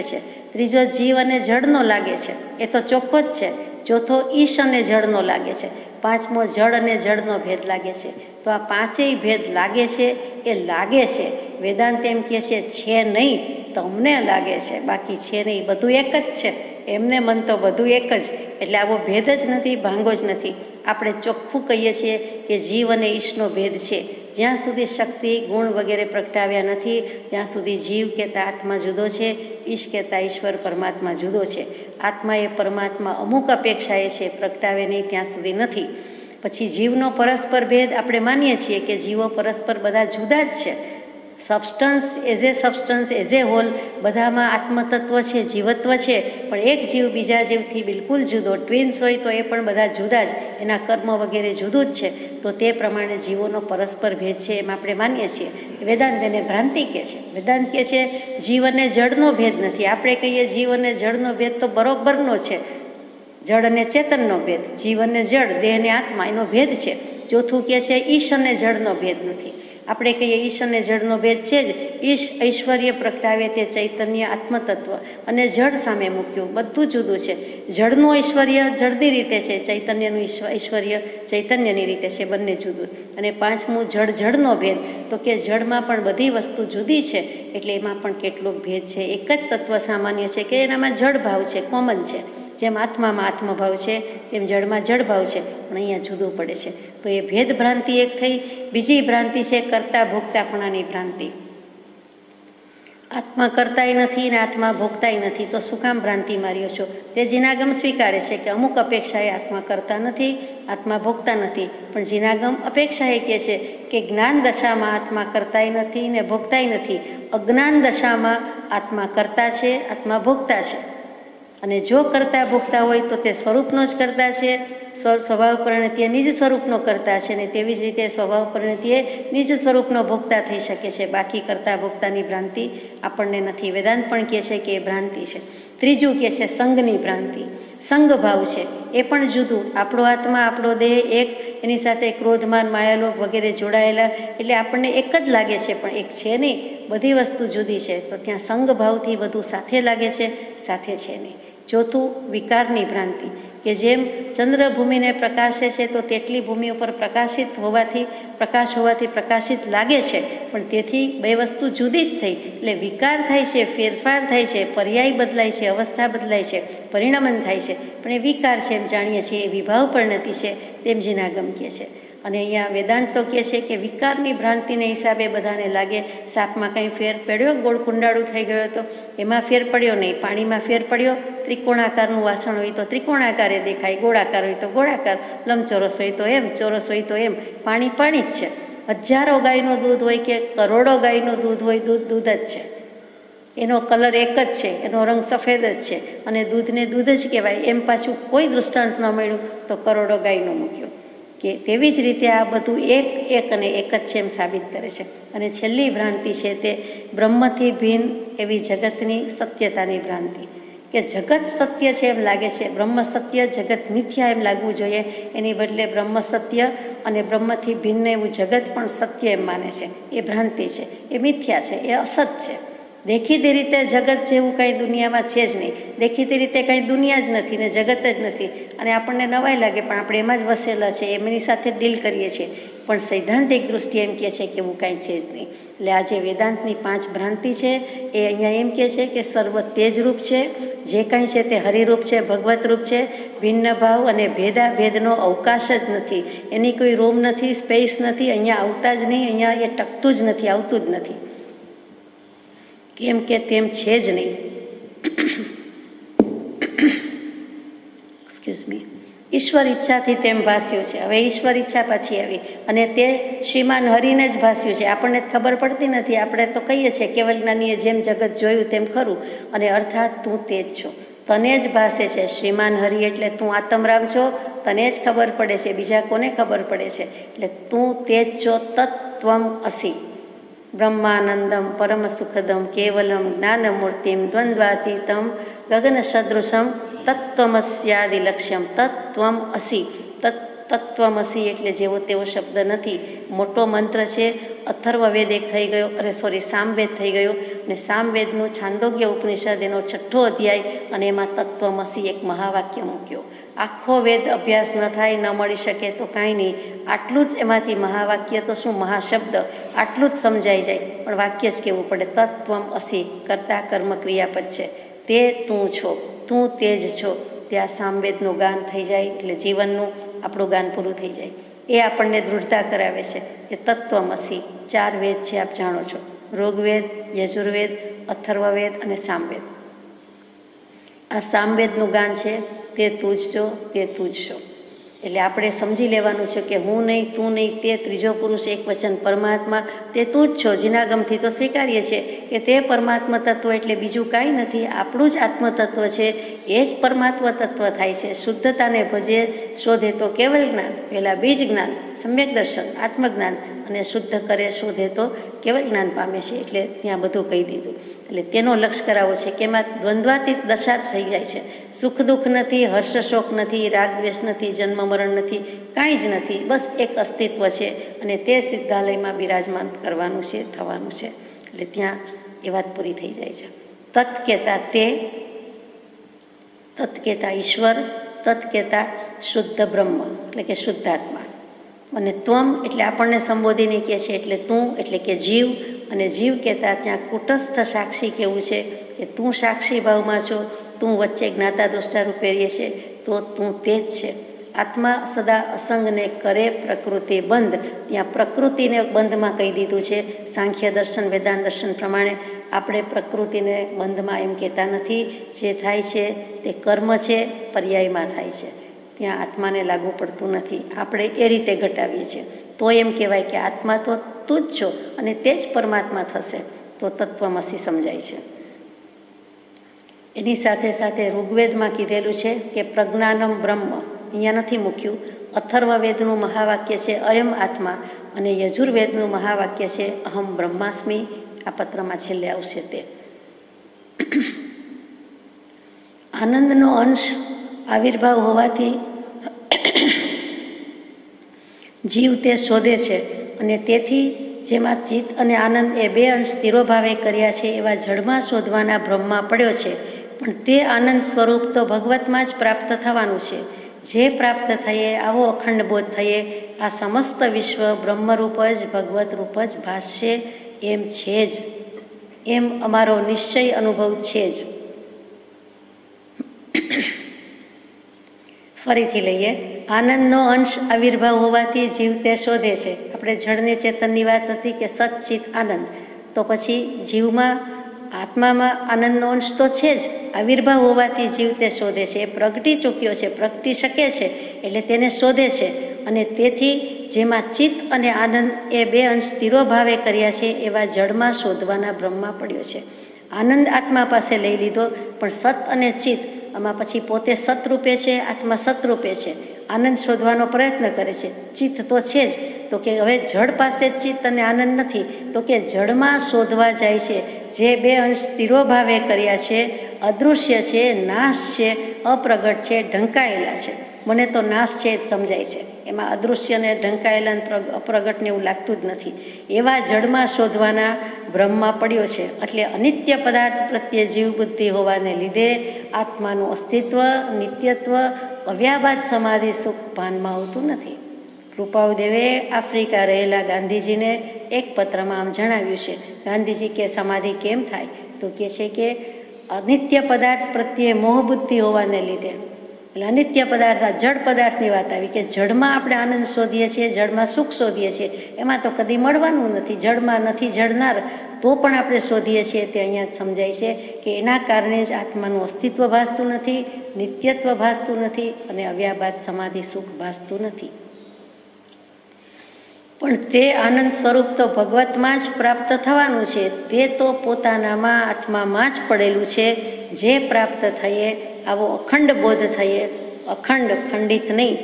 છે. ત્રીજો જીવ અને જળનો લાગે છે, એ તો ચોખ્ખો જ છે. ચોથો ઈશ અને જળનો લાગે છે. પાંચમો જળ અને જળનો ભેદ લાગે છે. તો આ પાંચેય ભેદ લાગે છે, એ લાગે છે. વેદાંત એમ કહે છે નહીં, તમને લાગે છે, બાકી છે નહીં, બધું એક જ છે. એમને મન તો બધું એક જ, એટલે આવો ભેદ જ નથી, ભાંગો જ નથી. આપણે ચોખ્ખું કહીએ છીએ કે જીવ અને ઈશનો ભેદ છે. જ્યાં સુધી શક્તિ ગુણ વગેરે પ્રગટાવ્યા નથી ત્યાં સુધી જીવ કહેતા આત્મા જુદો છે, ઈશ કહેતા ઈશ્વર પરમાત્મા જુદો છે. આત્મા એ પરમાત્મા અમુક અપેક્ષાએ છે, પ્રગટાવે નહીં ત્યાં સુધી નથી. પછી જીવનો પરસ્પર ભેદ આપણે માનીએ છીએ કે જીવો પરસ્પર બધા જુદા જ છે. સબસ્ટન્સ, એઝ એ હોલ બધામાં આત્મતત્વ છે, જીવત્વ છે, પણ એક જીવ બીજા જીવથી બિલકુલ જુદો. ટ્વિન્સ હોય તો એ પણ બધા જુદા જ, એના કર્મ વગેરે જુદું જ છે. તો તે પ્રમાણે જીવોનો પરસ્પર ભેદ છે એમ આપણે માનીએ છીએ. વેદાંત એને ભ્રાંતિ કહે છે. વેદાંત કહે છે જીવ અને જળનો ભેદ નથી. આપણે કહીએ જીવ અને જળનો ભેદ તો બરોબરનો છે. જળ અને ચેતનનો ભેદ, જીવ અને જળ, દેહ અને આત્મા, એનો ભેદ છે. ચોથું કહે છે ઈશ અને જળનો ભેદ નથી. આપણે કહીએ ઈશ અને જળનો ભેદ છે જ. ઈશ ઐશ્વર્ય પ્રગટાવે તે ચૈતન્ય આત્મતત્વ, અને જળ સામે મૂક્યું, બધું જુદું છે. જળનું ઐશ્વર્ય જળની રીતે છે, ચૈતન્યનું ઐશ્વર્ય ચૈતન્યની રીતે છે, બંને જુદું. અને પાંચમું જળનો ભેદ, તો કે જળમાં પણ બધી વસ્તુ જુદી છે, એટલે એમાં પણ કેટલોક ભેદ છે. એક જ તત્વ સામાન્ય છે કે એનામાં જળ ભાવ છે, કોમન છે. જેમ આત્મામાં આત્મભાવ છે તેમ જળમાં જળભાવ છે, પણ અહીંયા જુદું પડે છે. તો એ ભેદ ભ્રાંતિ એક થઈ. બીજી ભ્રાંતિ છે કરતા ભોગતાપણાની ભ્રાંતિ. આત્મા કરતાય નથી ને આત્મા ભોગતાય નથી, તો શું કામ ભ્રાંતિ માર્યો છો? તે જીનાગમ સ્વીકારે છે કે અમુક અપેક્ષાએ આત્મા કરતા નથી, આત્મા ભોગતા નથી. પણ જીનાગમ અપેક્ષા એ કહે છે કે જ્ઞાન દશામાં આત્મા કરતાય નથી ને ભોગતાય નથી. અજ્ઞાન દશામાં આત્મા કરતા છે, આત્મા ભોગતા છે. અને જો કરતા ભોગતા હોય તો તે સ્વરૂપનો જ કરતા છે, સ્વભાવ પરિણતિએ નિજ સ્વરૂપનો કરતા છે, ને તેવી જ રીતે સ્વભાવ પરિણતિએ નિજ સ્વરૂપનો ભોગતા થઈ શકે છે. બાકી કરતા ભોગતાની ભ્રાંતિ આપણને નથી. વેદાંત પણ કહે છે કે એ ભ્રાંતિ છે. ત્રીજું કહે છે સંઘની ભ્રાંતિ. સંઘ ભાવ છે, એ પણ જુદું. આપણો આત્મા, આપણો દેહ એક, એની સાથે ક્રોધમાન માયાલોભ વગેરે જોડાયેલા, એટલે આપણને એક જ લાગે છે, પણ એક છે નહીં, બધી વસ્તુ જુદી છે. તો ત્યાં સંઘ ભાવથી બધું સાથે લાગે છે, સાથે છે નહીં. ચોથું વિકારની ભ્રાંતિ, કે જેમ ચંદ્ર ભૂમિને પ્રકાશે છે તો તેટલી ભૂમિ ઉપર પ્રકાશ હોવાથી પ્રકાશિત લાગે છે, પણ તેથી બે વસ્તુ જુદી જ થઈ, એટલે વિકાર થાય છે, ફેરફાર થાય છે, પર્યાય બદલાય છે, અવસ્થા બદલાય છે, પરિણમન થાય છે. પણ એ વિકાર છે એમ જાણીએ છીએ, એ વિભાવ પરિણતિ છે તેમ જીનાગમ કહે છે. અને અહીંયા વેદાંત તો કહે છે કે વિકારની ભ્રાંતિને હિસાબે બધાને લાગે. સાપમાં કંઈ ફેર પડ્યો, ગોળ કુંડાળું થઈ ગયો તો એમાં ફેર પડ્યો નહીં. પાણીમાં ફેર પડ્યો, ત્રિકોણાકારનું વાસણ હોય તો ત્રિકોણાકારે દેખાય, ગોળાકાર હોય તો ગોળાકાર, લંબચોરસ હોય તો એમ, ચોરસ હોય તો એમ. પાણી પાણી જ છે. હજારો ગાયનું દૂધ હોય કે કરોડો ગાયનું દૂધ હોય, દૂધ જ છે. એનો કલર એક જ છે, એનો રંગ સફેદ જ છે, અને દૂધને દૂધ જ કહેવાય. એમ પાછું કોઈ દૃષ્ટાંત ન મળ્યું તો કરોડો ગાયનું મૂક્યું. કે તેવી જ રીતે આ બધું એક અને એક જ છે એમ સાબિત કરે છે. અને છેલ્લી ભ્રાંતિ છે તે બ્રહ્મથી ભિન્ન એવી જગતની સત્યતાની ભ્રાંતિ, કે જગત સત્ય છે એમ લાગે છે, બ્રહ્મ સત્ય, જગત મિથ્યા એમ લાગવું જોઈએ. એની બદલે બ્રહ્મ સત્ય અને બ્રહ્મથી ભિન્ન એવું જગત પણ સત્ય એમ માને છે. એ ભ્રાંતિ છે, એ મિથ્યા છે, એ અસત છે. દેખીતી રીતે જગત જેવું કાંઈ દુનિયામાં છે જ નહીં. દેખીતી રીતે કાંઈ દુનિયા જ નથી ને જગત જ નથી. અને આપણને નવાઈ લાગે, પણ આપણે એમાં જ વસેલા છે, એમની સાથે ડીલ કરીએ છીએ. પણ સૈદ્ધાંતિક દૃષ્ટિ એમ કહે છે કે એવું કાંઈ છે જ નહીં. એટલે આ જે વેદાંતની 5 ભ્રાંતિ છે એ અહીંયા એમ કહે છે કે સર્વ તેજરૂપ છે, જે કાંઈ છે તે હરિરૂપ છે, ભગવત રૂપ છે. ભિન્ન ભાવ અને ભેદનો અવકાશ જ નથી. એની કોઈ રૂમ નથી, સ્પેસ નથી, અહીંયા આવતા જ નહીં, અહીંયા એ ટકતું જ નથી, આવતું જ નથી. કેમ કે તેમ છે જ નહીં. Excuse me. ઈશ્વર ઈચ્છાથી તેમ ભાસ્યું છે. હવે ઈશ્વર ઈચ્છા પછી આવી, અને તે શ્રીમાન હરિને જ ભાસ્યું છે. આપણને ખબર પડતી નથી. આપણે તો કહીએ છીએ કેવલ જ્ઞાનીએ જેમ જગત જોયું તેમ ખરું, અને અર્થાત તું તે જ છો, તને જ ભાસે છે. શ્રીમાન હરિ એટલે તું આત્મરામ છો, તને જ ખબર પડે છે, બીજા કોને ખબર પડે છે? એટલે તું તે જ છો. તત્વમ અસી બ્રહ્માનંદમ પરમ સુખદમ કેવલમ જ્ઞાનમૂર્તિમ દ્વંદ્વાતીતમ ગગન સદૃશમ તત્વમસ્યાદિ લક્ષ્યમ તત્વમ અસી. તત્વમસી એટલે જેવો તેવો શબ્દ નથી, મોટો મંત્ર છે. અથર્વવેદ એક થઈ ગયો, સામવેદ થઈ ગયો, અને સામવેદનું છાંદોગ્ય ઉપનિષદ એનો 6થો અધ્યાય, અને એમાં તત્વમસી એક મહાવાક્ય મૂક્યો. આખો વેદ અભ્યાસ ન થાય, ન મળી શકે તો કાંઈ નહીં, આટલું જ એમાંથી મહાવાક્ય તો શું મહાશબ્દ, આટલું જ સમજાઈ જાય. પણ વાક્ય જ કહેવું પડે, તત્વમ અસી, કર્તા કર્મ ક્રિયાપદ છે. તે તું છો, તું તે જ છો. ત્યાં સામવેદનું ગાન થઈ જાય એટલે જીવનનું આપણું ગાન પૂરું થઈ જાય. એ આપણને દૃઢતા કરાવે છે કે તત્વમસી. 4 વેદ છે, આપ જાણો છો, ઋગ્વેદ, યજુર્વેદ, અથર્વવેદ અને સામવેદ. આ સામવેદનું ગાન છે, તે તું જ છો, તે તું જ છો. એટલે આપણે સમજી લેવાનું છે કે હું નહીં, તું નહીં, તે ત્રીજો પુરુષ એક વચન પરમાત્મા, તે તું જ છો. જીનાગમથી તો સ્વીકારીએ છીએ કે તે પરમાત્મા તત્વ એટલે બીજું કાંઈ નથી, આપણું જ આત્મતત્વ છે. એ જ પરમાત્મા તત્વ થાય છે. શુદ્ધતાને ભજે શોધે તો કેવલ જ્ઞાન, પહેલાં બીજ જ્ઞાન, સમ્યક દર્શન, આત્મજ્ઞાન, અને શુદ્ધ કરે શોધે તો કેવલ જ્ઞાન પામે છે. એટલે ત્યાં બધું કહી દીધું. એટલે તેનો લક્ષ્ય કરાવો છે કે એમાં દ્વંદ્વાતીત દશા જ થઈ જાય છે. સુખ દુઃખ નથી, હર્ષ શોક નથી, રાગ દ્વેષ નથી, જન્મ મરણ નથી, કાંઈ જ નથી. બસ એક અસ્તિત્વ છે, અને તે સિદ્ધાલયમાં બિરાજમાન કરવાનું છે, થવાનું છે. એટલે ત્યાં એ વાત પૂરી થઈ જાય છે. તત્ કહેતા તે, તત્ કહેતા ઈશ્વર, તત્ કહેતા શુદ્ધ બ્રહ્મ એટલે કે શુદ્ધાત્મા, અને ત્વમ એટલે આપણને સંબોધીને કહે છે એટલે તું એટલે કે જીવ, અને જીવ કહેતા ત્યાં કુટસ્થ સાક્ષી કેવું છે કે તું સાક્ષી ભાવમાં છો, તું વચ્ચે જ્ઞાતા દ્રષ્ટા રૂપે રહે છે, તો તું તે જ છે. આત્મા સદા અસંગને કરે પ્રકૃતિ બંધ. ત્યાં પ્રકૃતિને બંધમાં કહી દીધું છે. સાંખ્ય દર્શન, વેદાંત દર્શન પ્રમાણે આપણે પ્રકૃતિને બંધમાં એમ કહેતા નથી. જે થાય છે તે કર્મ છે, પર્યાયમાં થાય છે, ત્યાં આત્માને લાગુ પડતું નથી. આપણે એ રીતે ઘટાવીએ છીએ. તો એમ કહેવાય કે આત્મા તો તું જ છો, અને તે જ પરમાત્મા થશે, તો તત્વમસી સમજાય છે. એની સાથે સાથે ઋગ્વેદમાં કીધેલું છે કે પ્રજ્ઞાનમ બ્રહ્મ, અહીંયા નથી મૂક્યું. અથર્વવેદનું મહાવાક્ય છે અયમ આત્મા, અને યજુર્વેદનું મહાવાક્ય છે અહમ બ્રહ્માસ્મિ. આ પત્રમાં છેલ્લે આવશે તે. આનંદનો અંશ આવિર્ભાવ હોવાથી જીવ તે શોધે છે, અને તેથી જેમાં ચિત્ત અને આનંદ એ 2 અંશ તિરોભાવે કર્યા છે એવા જળમાં શોધવાના ભ્રમમાં પડ્યો છે. પણ તે આનંદ સ્વરૂપ તો ભગવતમાં જ પ્રાપ્ત થવાનું છે. જે પ્રાપ્ત થઈએ આવો અખંડ બોધ થઈએ, આ સમસ્ત વિશ્વ બ્રહ્મરૂપ જ ભગવત રૂપ જ ભાસશે એમ છે જ, એમ અમારો નિશ્ચય અનુભવ છે જ. ફરીથી લઈએ. આનંદનો અંશ આવિર્ભાવ હોવાથી જીવ તે શોધે છે. આપણે જળને ચેતનની વાત હતી કે સચ્ચિત આનંદ, તો પછી જીવમાં, આત્મામાં આનંદનો અંશ તો છે જ. આવિર્ભાવ હોવાથી જીવ તે શોધે છે. એ પ્રગટી ચૂક્યો છે, પ્રગટી શકે છે, એટલે તેને શોધે છે. અને તેથી જેમાં ચિત્ત અને આનંદ એ 2 અંશ તિરોભાવે કર્યા છે એવા જળમાં શોધવાના ભ્રમમાં પડ્યો છે. આનંદ આત્મા પાસે લઈ લીધો, પણ સત અને ચિત્ત આમાં પછી પોતે સતરૂપે છે, આત્મા સતરૂપે છે. આનંદ શોધવાનો પ્રયત્ન કરે છે. ચિત્ત તો છે જ, તો કે હવે જળ પાસે ચિત્ત અને આનંદ નથી, તો કે જળમાં શોધવા જાય છે. જે 2 અંશ તિરોભાવે કર્યા છે, અદૃશ્ય છે, નાશ છે, અપ્રગટ છે, ઢંકાયેલા છે. મને તો નાશ છે જ સમજાય છે, એમાં અદૃશ્યને ઢંકાયેલા અપ્રગટને એવું લાગતું જ નથી. એવા જળમાં શોધવાના ભ્રમમાં પડ્યો છે. એટલે અનિત્ય પદાર્થ પ્રત્યે જીવ બુદ્ધિ હોવાને લીધે આત્માનું અસ્તિત્વ, નિત્યત્વ, અવ્યાબાદ સમાધિ સુખ ભાનમાં આવતું નથી. કૃપાળુદેવે આફ્રિકા રહેલા ગાંધીજીને એક પત્રમાં આમ જણાવ્યું છે. ગાંધીજી કે સમાધિ કેમ થાય, તો કહે છે કે અનિત્ય પદાર્થ પ્રત્યે મોહબુદ્ધિ હોવાને લીધે. એટલે અનિત્ય પદાર્થ, આ જળ પદાર્થની વાત આવી કે જળમાં આપણે આનંદ શોધીએ છીએ, જળમાં સુખ શોધીએ છીએ, એમાં તો કદી મળવાનું નથી. જળમાં નથી જળનાર, તો પણ આપણે શોધીએ છીએ. તે અહીંયા જ સમજાય છે કે એના કારણે જ આત્માનું અસ્તિત્વ ભાસતું નથી, નિત્યત્વ ભાસતું નથી, અને અવ્યાબાદ સમાધિ સુખ ભાસતું નથી. પણ તે આનંદ સ્વરૂપ તો ભગવતમાં જ પ્રાપ્ત થવાનું છે. તે તો પોતાનામાં, આત્મામાં જ પડેલું છે. જે પ્રાપ્ત થઈએ આવો અખંડ બોધ થઈએ, અખંડ, ખંડિત નહીં.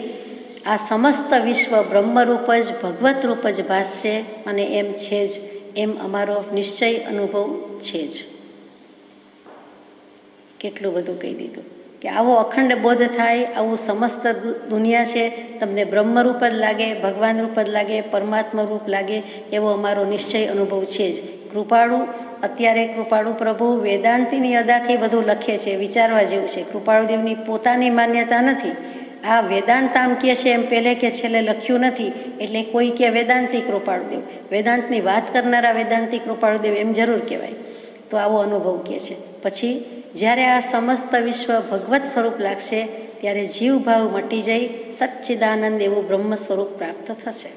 આ સમસ્ત વિશ્વ બ્રહ્મરૂપ જ, ભગવત રૂપ જ ભાસશે, અને એમ છે જ, એમ અમારો નિશ્ચય અનુભવ છે જ. કેટલું બધું કહી દીધું. કે આવો અખંડ બોધ થાય, આવું સમસ્ત દુનિયા છે, તમને બ્રહ્મરૂપ જ લાગે, ભગવાન રૂપ જ લાગે, પરમાત્મા રૂપ લાગે, એવો અમારો નિશ્ચય અનુભવ છે જ. કૃપાળુ, અત્યારે કૃપાળુ પ્રભુ વેદાંતિની અદાથી બધું લખે છે, વિચારવા જેવું છે. કૃપાળુદેવની પોતાની માન્યતા નથી. આ વેદાંત આમ કહે છે એમ પહેલે કે છેલ્લે લખ્યું નથી, એટલે કોઈ કે વેદાંતિક કૃપાળુદેવ, વેદાંતની વાત કરનારા વેદાંતિક કૃપાળુદેવ એમ જરૂર કહેવાય. તો આવો અનુભવ કહે છે. પછી જ્યારે આ સમસ્ત વિશ્વ ભગવત સ્વરૂપ લાગશે ત્યારે જીવભાવ મટી જઈ સચ્ચિદાનંદ એવું બ્રહ્મ સ્વરૂપ પ્રાપ્ત થશે.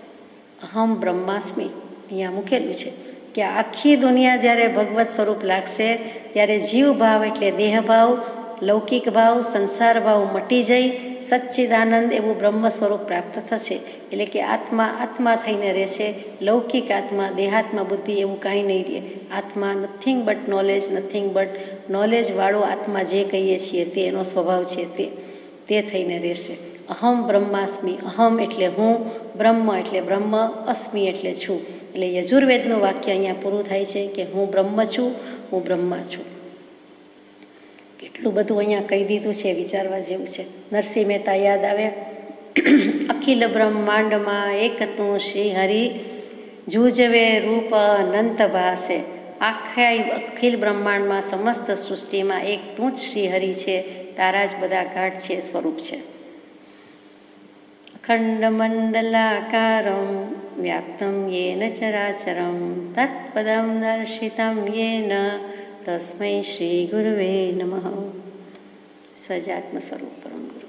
અહમ બ્રહ્માસ્મિ અહીંયા મૂકેલું છે કે આખી દુનિયા જ્યારે ભગવત સ્વરૂપ લાગશે ત્યારે જીવભાવ એટલે દેહભાવ, લૌકિક ભાવ, સંસાર ભાવ મટી જઈ સચ્ચિદાનંદ એવું બ્રહ્મ સ્વરૂપ પ્રાપ્ત થશે. એટલે કે આત્મા આત્મા થઈને રહેશે. લૌકિક આત્મા, દેહાત્મા, બુદ્ધિ એવું કાંઈ નહીં રહે. આત્મા nothing but knowledge, nothing but નોલેજવાળો આત્મા જે કહીએ છીએ તે એનો સ્વભાવ છે, તે થઈને રહેશે. અહમ બ્રહ્માસ્મિ, અહમ એટલે હું, બ્રહ્મ એટલે બ્રહ્મ, અસ્મિ એટલે છું. એટલે યજુર્વેદનું વાક્ય અહીંયા પૂરું થાય છે કે હું બ્રહ્મ છું, હું બ્રહ્મા છું. કેટલું બધું અહીંયા કહી દીધું છે, વિચારવા જેવું છે. નરસિંહ મહેતા યાદ આવે, અખિલ બ્રહ્માંડમાં એક તું શ્રી હરિ, જુજવે રૂપ અનંત ભાસે. આખા અખિલ બ્રહ્માંડમાં સમસ્ત સૃષ્ટિમાં એક તું જ શ્રી હરિ છે, તારા જ બધા ઘાટ છે, સ્વરૂપ છે. અખંડ મંડલાકારમ વ્યાપ્તમ યેન ચરાચરમ તત્પદમ દર્શિતમ યેન તસ્મૈ શ્રી ગુરુવે નમઃ. સજાત્મ સ્વરૂપ પરમ ગુરુ.